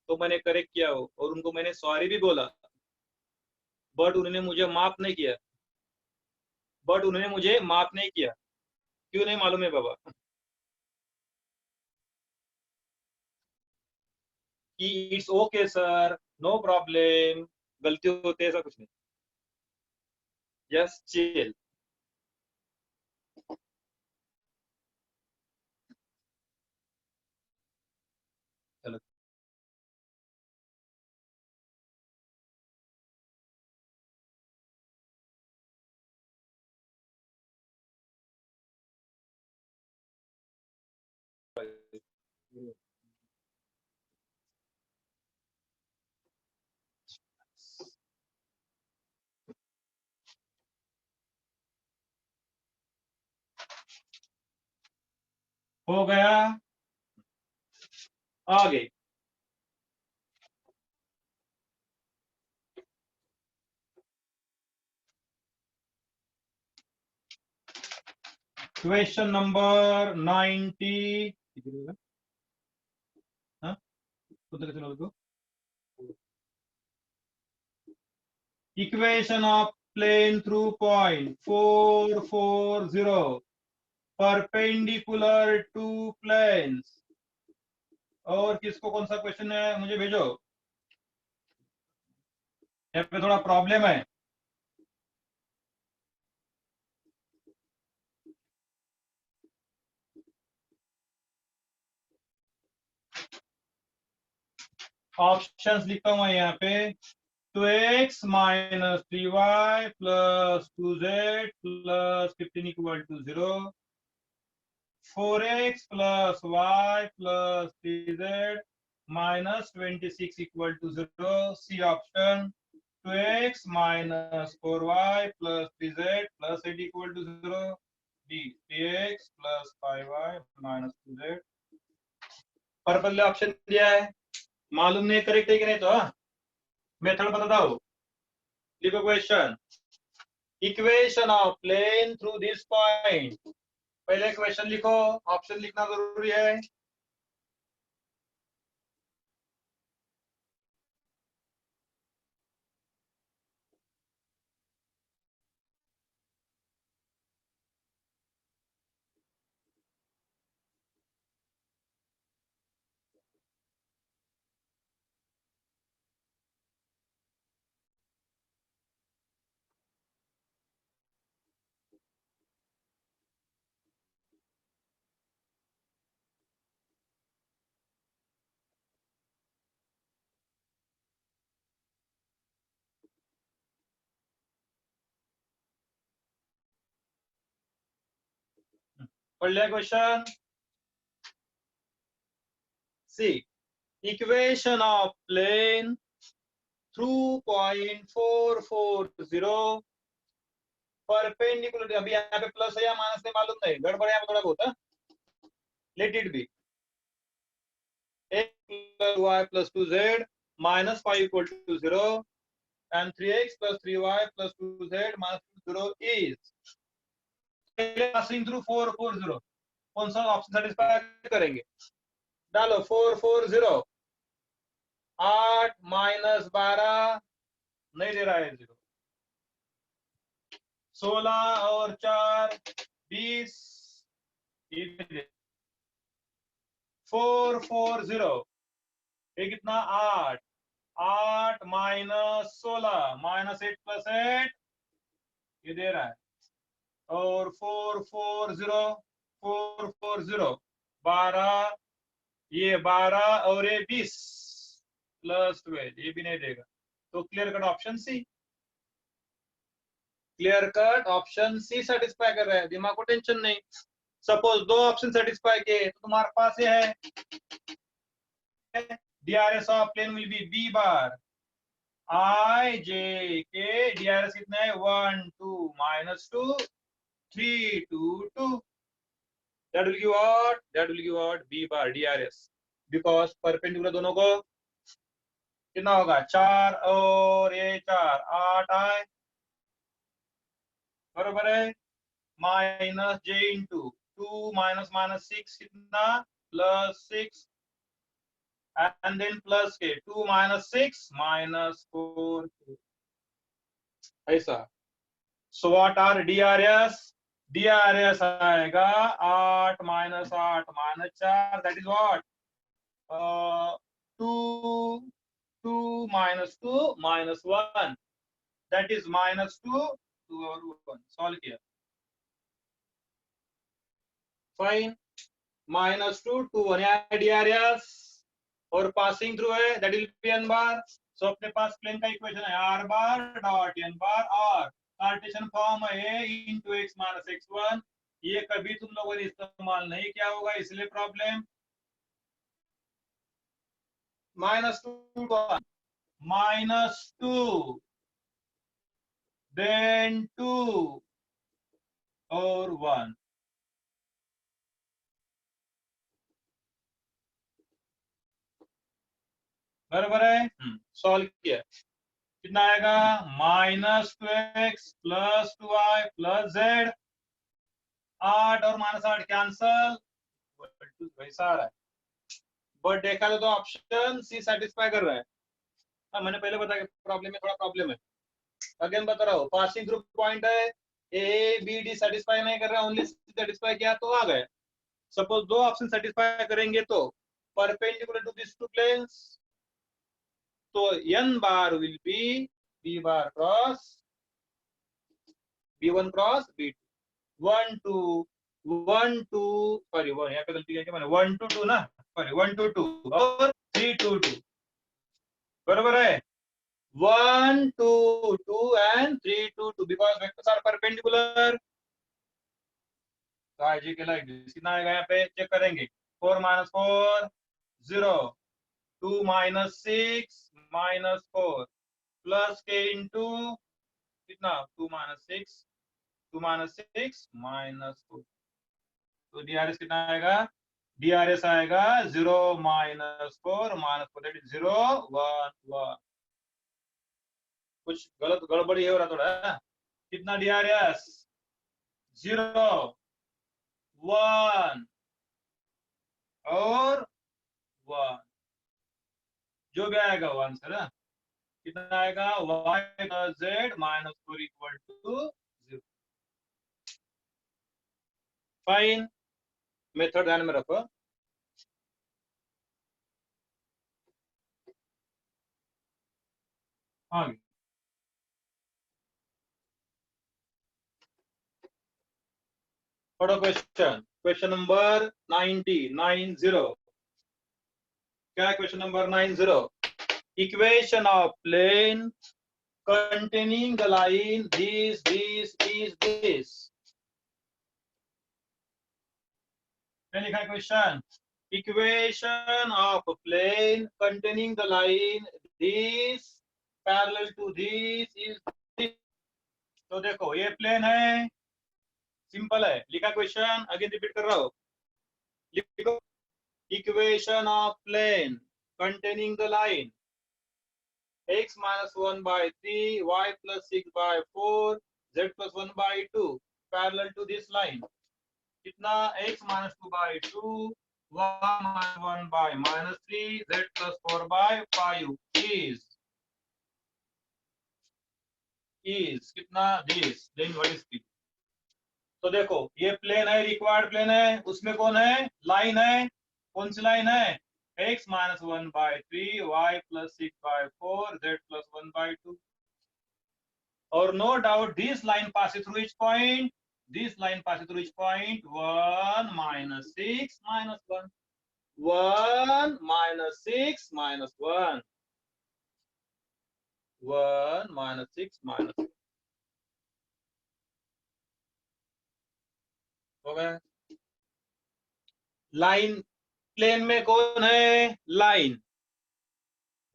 तो मैंने करेक्ट किया हो और उनको मैंने सॉरी भी बोला, बट उन्होंने मुझे माफ नहीं किया, क्यों नहीं मालूम है बाबा, कि it's okay sir, no problem, गलती होती है ऐसा कुछ नहीं, जस्ट चिल। चलो हो गया, आगे क्वेश्चन नंबर 90। हाँ चलो, equation of plane through point 4, 4, 0 perpendicular to planes. और किसको कौन सा क्वेश्चन है मुझे भेजो, यहाँ पे थोड़ा प्रॉब्लम है। ऑप्शंस लिखता हूं मैं यहाँ पे, 2x minus 3y plus 2z plus 15 equal to 0, 4x plus y plus 3z minus 26 equal to 0। C option 2x minus 4y plus 3z plus 8 equal to 0. D 3x plus 5y minus 2z। Purple option दिया है, मालूम नहीं करेक्ट है कि नहीं, तो मेथड बताता हूँ। लिखो question, equation of plane through this point. पहले क्वेश्चन लिखो, ऑप्शन लिखना जरूरी है। पढ़ लिया question? C equation of plane through point 440 perpendicular, अभी यहाँ पे प्लस है या माइनस है मालूम नहीं, गड़बड़ है यहाँ पे थोड़ा बहुत है, let it be x plus y plus 2z minus 5 equal to 0 and 3x plus 3y plus 2z minus 0 is passing through 440. कौन सा ऑप्शन सेटिस्फाई करेंगे? डालो 440, 8 माइनस 12 नहीं दे रहा है 0, 16 और 4 20, 440 ये कितना 8, 8 माइनस 16 माइनस 8 प्लस 8 ये दे रहा है, और 440 12, ये 12 और ये 20 प्लस 12 ये भी नहीं देगा, तो clear cut option C, clear cut option C satisfy कर रहा है, दिमाग को टेंशन नहीं। सपोज दो ऑप्शन सेटिस्फाई किए तो तुम्हारे पास ये है DRS of plane will be B bar I J K, DRS कितना है 1 2 minus 2 3 2 2, that will give what? That will give what? B bar DRS, because perpendicular दोनों को कितना होगा 4 और ये 4 8 आए, बराबर है, minus j into 2 minus minus 6 कितना प्लस 6 and then plus के 2 minus 6 minus 4 ऐसा। So what are DRS? DRS आएगा 8 minus 8 minus 4, that is what? 2 2 minus 2 minus 1, that is minus 2 2 और 1, सॉल्व किया, फाइन, minus 2 2 1 DRS और पासिंग थ्रू है, दैट विल बी n बार। सो अपने पास प्लेन का इक्वेशन है r बार डॉट n बार, और कार्टेशियन फॉर्म है इनटू x माइनस x1, ये कभी तुम लोगों ने इस्तेमाल नहीं किया होगा इसलिए प्रॉब्लम। -2 -2 देन 2 और 1, बराबर है, सॉल्व किया, कितना आएगा -2x plus 2y plus z, 8 और -8 कैंसल, वैसा आ रहा है, बट देखा तो ऑप्शन सी सेटिस्फाई कर रहा है। हाँ, मैंने पहले बताया प्रॉब्लम में थोड़ा प्रॉब्लम है, अगेन बता रहा हूँ, पासिंग थ्रू पॉइंट है, ए बी डी सेटिस्फाई नहीं कर रहा, ओनली सेटिस्फाई किया तो आ गए। सपोज दो ऑप्शन सेटिस्फाई करेंगे तो perpendicular to this two planes, तो n bar will be b bar cross b1 cross b2, 1 2 1 2 sorry वो यहाँ पे गलती है, मैंने 1 2 2 ना, सॉरी 1 2 2 और 3 2 2, बराबर है 1 2 2 and 3 2 2, because vectors are perpendicular, तो आई जी के लाइक कितना आएगा, यहाँ पे चेक करेंगे, 4 minus 4 0, 2 minus 6 minus 4 प्लस के इंटू कितना 2 minus 6 2 minus 6 minus 4, तो DRS कितना आएगा, DRS आएगा 0 minus 4 minus 4, that is 0 1 1, कुछ गलत गड़बड़ी हो रहा थोड़ा, कितना DRS 0 1 और 1, जो भी आएगा वो आंसर है, कितना आएगा y plus z minus 4 equal to 0, fine, method ध्यान में रखो। हाँ, पढ़ो क्वेश्चन, क्वेश्चन नंबर 90 क्या है question number 90? Equation of plane containing the line this is this, क्या लिखा है question? Equation of plane containing the line this parallel to this is. तो देखो ये प्लेन है, सिंपल है, लिखा क्वेश्चन, अगेन रिपीट कर रहा हूं, लिखो equation of plane containing the line x minus 1 by 3, y plus 6 by 4, z plus 1 by 2 parallel to this line. कितना? x minus 2 by 2, y minus 1 by minus 3, z plus 4 by 5 is कितना? this. Then what is p? तो देखो ये प्लेन है, रिक्वायर्ड प्लेन है, उसमें कौन है? लाइन है, कौन सी लाइन है? x minus 1 by 3, y plus 6 by 4, z plus 1 by 2. Or no doubt this line passes through which point? This line passes through which point? 1 minus 6 minus 1. 1 minus 6 minus 1. 1 minus 6 minus 1. हो गया? लाइन प्लेन में कौन है? लाइन.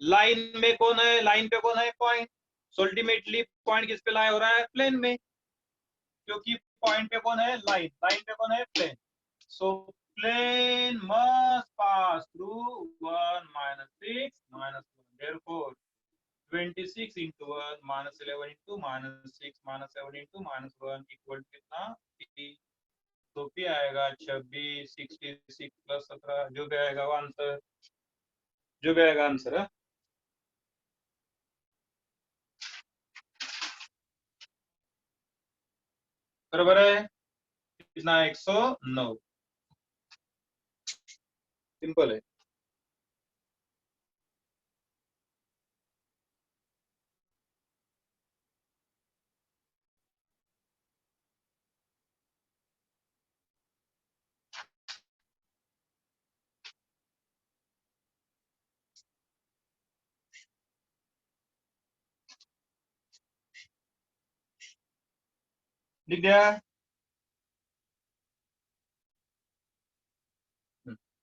लाइन में कौन है? लाइन पे कौन है? पॉइंट. सो अल्टीमेटली पॉइंट किस पे लाई हो रहा है? प्लेन में, क्योंकि पॉइंट पे कौन है? लाइन. लाइन पे कौन है? Plane. So plane must pass through 1 minus 6 minus 1. Therefore, 26 into 1 minus 11 into minus 6 minus 7 into minus 1 equal to कितना? P. तो P आएगा 26, 66 प्लस 17, जो भी आएगा वो आंसर, जो भी आएगा आंसर है. बराबर है कितना? 109. सिंपल है. लिख दिया?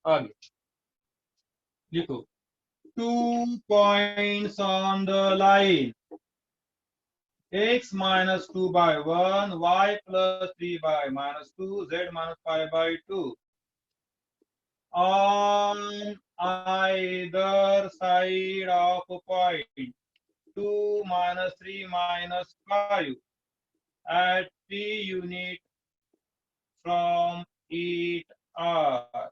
आगे लिखो 2 points on the line x minus 2 by 1, y plus 3 by minus 2, z minus 5 by 2 on either side of point 2 minus 3 minus 5 at 3 unit from each are.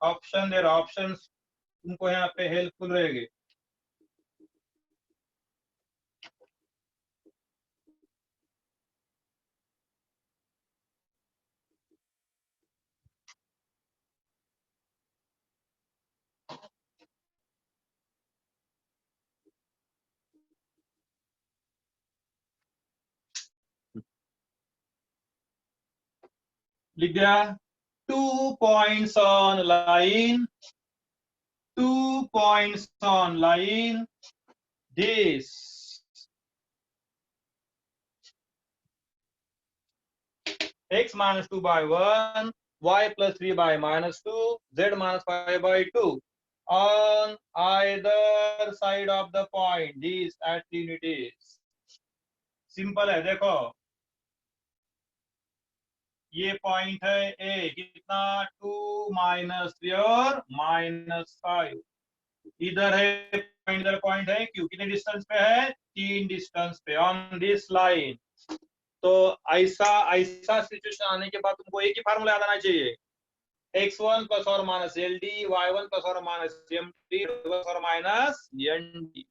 Option there options तुमको यहाँ पे हेल्पफुल रहेंगे. लिख दिया? 2 points on line, 2 points on line, this x minus 2 by 1, y plus 3 by minus 2, z minus 5 by 2 on either side of the point, this at unities. Simple है. देखो ये पॉइंट है ए, कितना? 2 माइनस 3 और माइनस 5. इधर है पॉइंट, इधर पॉइंट है, क्यों? कितने डिस्टेंस पे है? 3 डिस्टेंस पे ऑन दिस लाइन. तो ऐसा ऐसा सिचुएशन आने के बाद तुमको एक ही फार्मूला याद आना चाहिए, x1 प्लस और minus L D, y1 plus और माइनस एम डी प्लस और माइनस एन डी.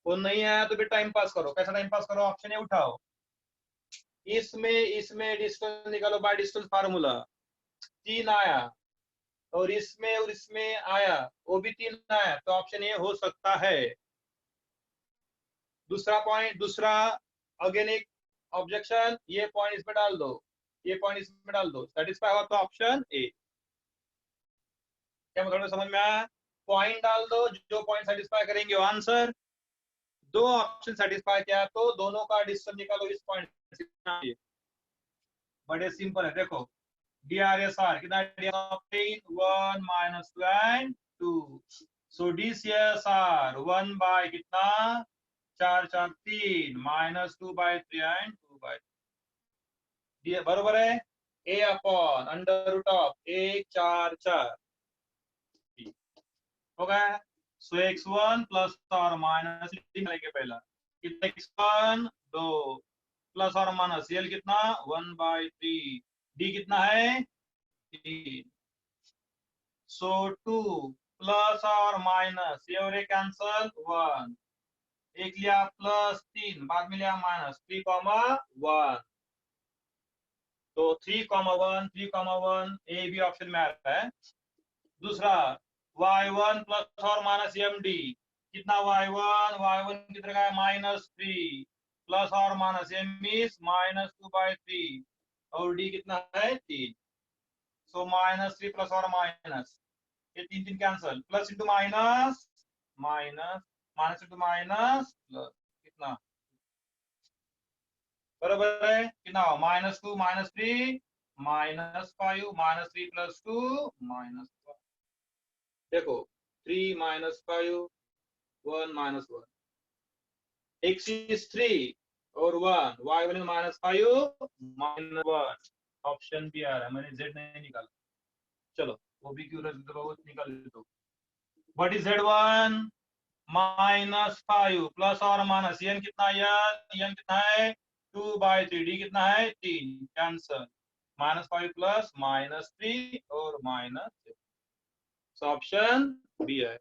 वो नहीं आया तो फिर टाइम पास करो. कैसा टाइम पास करो? ऑप्शन ए उठाओ, इसमें डिस्टेंस निकालो बाय डिस्टेंस फार्मूला. 3 आया, और इसमें आया, वो भी 3 आया, तो ऑप्शन ए हो सकता है. दूसरा पॉइंट, दूसरा अगेन एक ऑब्जेक्शन, ये पॉइंट इसमें डाल दो, ये पॉइंट इसमें डाल दो, सेटिस्फाई हुआ तो ऑप्शन ए. क्या मतलब समझ में आया? पॉइंट डाल दो, जो पॉइंट सेटिस्फाई करेंगे वो आंसर. दो ऑप्शन सेटिस्फाई किया तो दोनों का डिस्टेंस निकालो इस पॉइंट से. बड़े सिंपल है. देखो DRSR कितना, 1 minus 2 and 2. So DCSR 1 by कितना, 4 4 3 minus 2 by 3 and 2 by 3. बरोबर है, A upon under root of 1 4 4 हो गया. सो x1 प्लस और माइनस निकालेंगे पहला, कितना x1 2 प्लस और माइनस L कितना 1 by 3, D कितना है 3. सो 2 प्लस और माइनस ये और ये कैंसल 1, एक लिया प्लस 3 बाद में लिया माइनस 3,1. तो 3,1 3,1 ए भी ऑप्शन में आ रहा है. दूसरा y1 प्लस और माइनस md कितना, y1 कितना का -3 प्लस और माइनस m इज -2/3 और d कितना है 3. सो -3 प्लस और माइनस ये 3 3 cancel, plus into minus minus minus into minus plus कितना, बराबर है कितना, -2 -3 -5 -3 प्लस 2 -5. देखो 3 -5 1 -1, x is 3 और 1, y1 is -5 -1. ऑप्शन भी आ रहा है, मैंने z नहीं निकाला. चलो वो भी क्यों निकाल दो. व्हाट इज z1 -5 प्लस और माइनस n कितना, n कितना है 2/3, d कितना है 3 कैंसल, -5 प्लस -3 और माइनस. ऑप्शन बी है.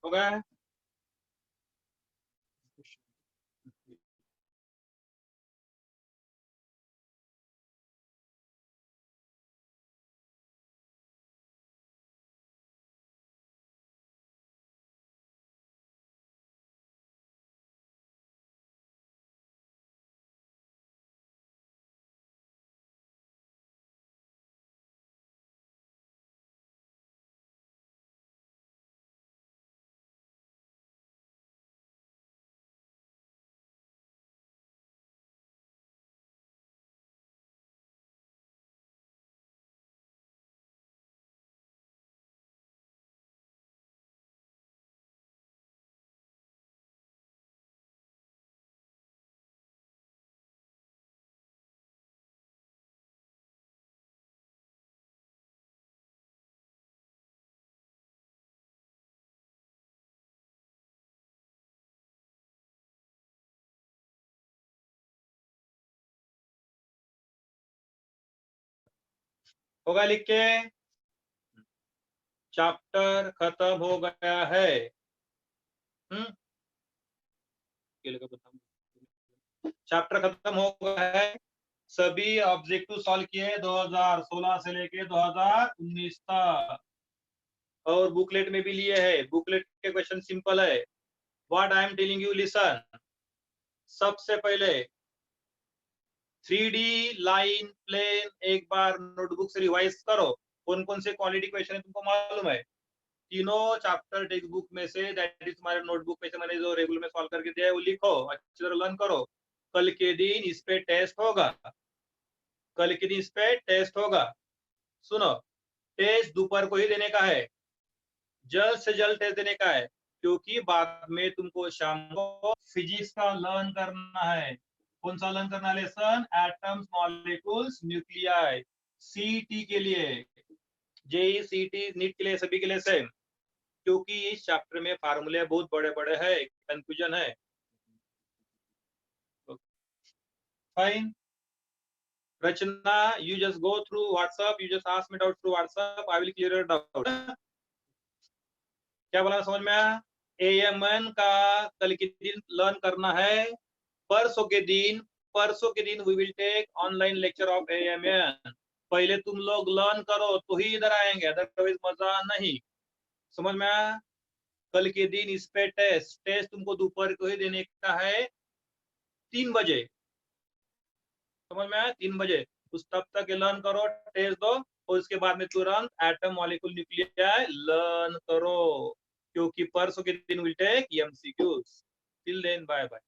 हो गया. होगा लिख के, चैप्टर खत्म हो गया है. चैप्टर खत्म हो गया है. सभी ऑब्जेक्टिव सॉल्व किए 2016 से लेके 2019 तक, और बुकलेट में भी लिए है. बुकलेट के क्वेश्चन सिंपल है. What I am telling you, listen. सबसे पहले 3D लाइन प्लेन एक बार नोटबुक से रिवाइज करो. कौन कौन से क्वालिटी क्वेश्चन है तुमको मालूम है, तीनों चैप्टर टेक्स्ट बुक में से, दैट इज तुम्हारे नोटबुक में से मैंने जो रेगुलर में सॉल्व करके दिया है वो लिखो, अच्छी तरह लर्न करो. कल के दिन इस पे टेस्ट होगा, कल के दिन इस पे टेस्ट होगा. सुनो, टेस्ट दोपहर को ही देने का है, जल्द से जल्द टेस्ट देने का है, क्योंकि बाद में तुमको शाम को फिजिक्स का लर्न करना है. कौन सा लर्न करना है लेसन, एटम्स मॉलिक्यूल्स न्यूक्लियाई. सीटी के लिए, जेई सीटी नीट के लिए, सभी के लिए सेम, क्योंकि इस चैप्टर में फार्मूले बहुत बड़े बड़े हैं, कंफ्यूजन है. Fine. Rachna, you just go through WhatsApp, you just ask me doubt through WhatsApp, I will clear your doubt. क्या बोला समझ में आया. AMN का कल के दिन लर्न करना है. परसों के दिन we will take online lecture of AMN. पहले तुम लोग लर्न करो तो ही इधर आएंगे, अदरवाइज मजा नहीं. समझ में आया. कल के दिन इस पे टेस्ट तुमको दोपहर को ही देने का है 3 बजे, समझ में आया? 3 बजे उस तब तक लर्न करो, टेस्ट दो और उसके बाद में तुरंत एटम मॉलिक्यूल न्यूक्लियाई लर्न करो, क्योंकि परसों के दिन will take MCQs. Till then bye bye.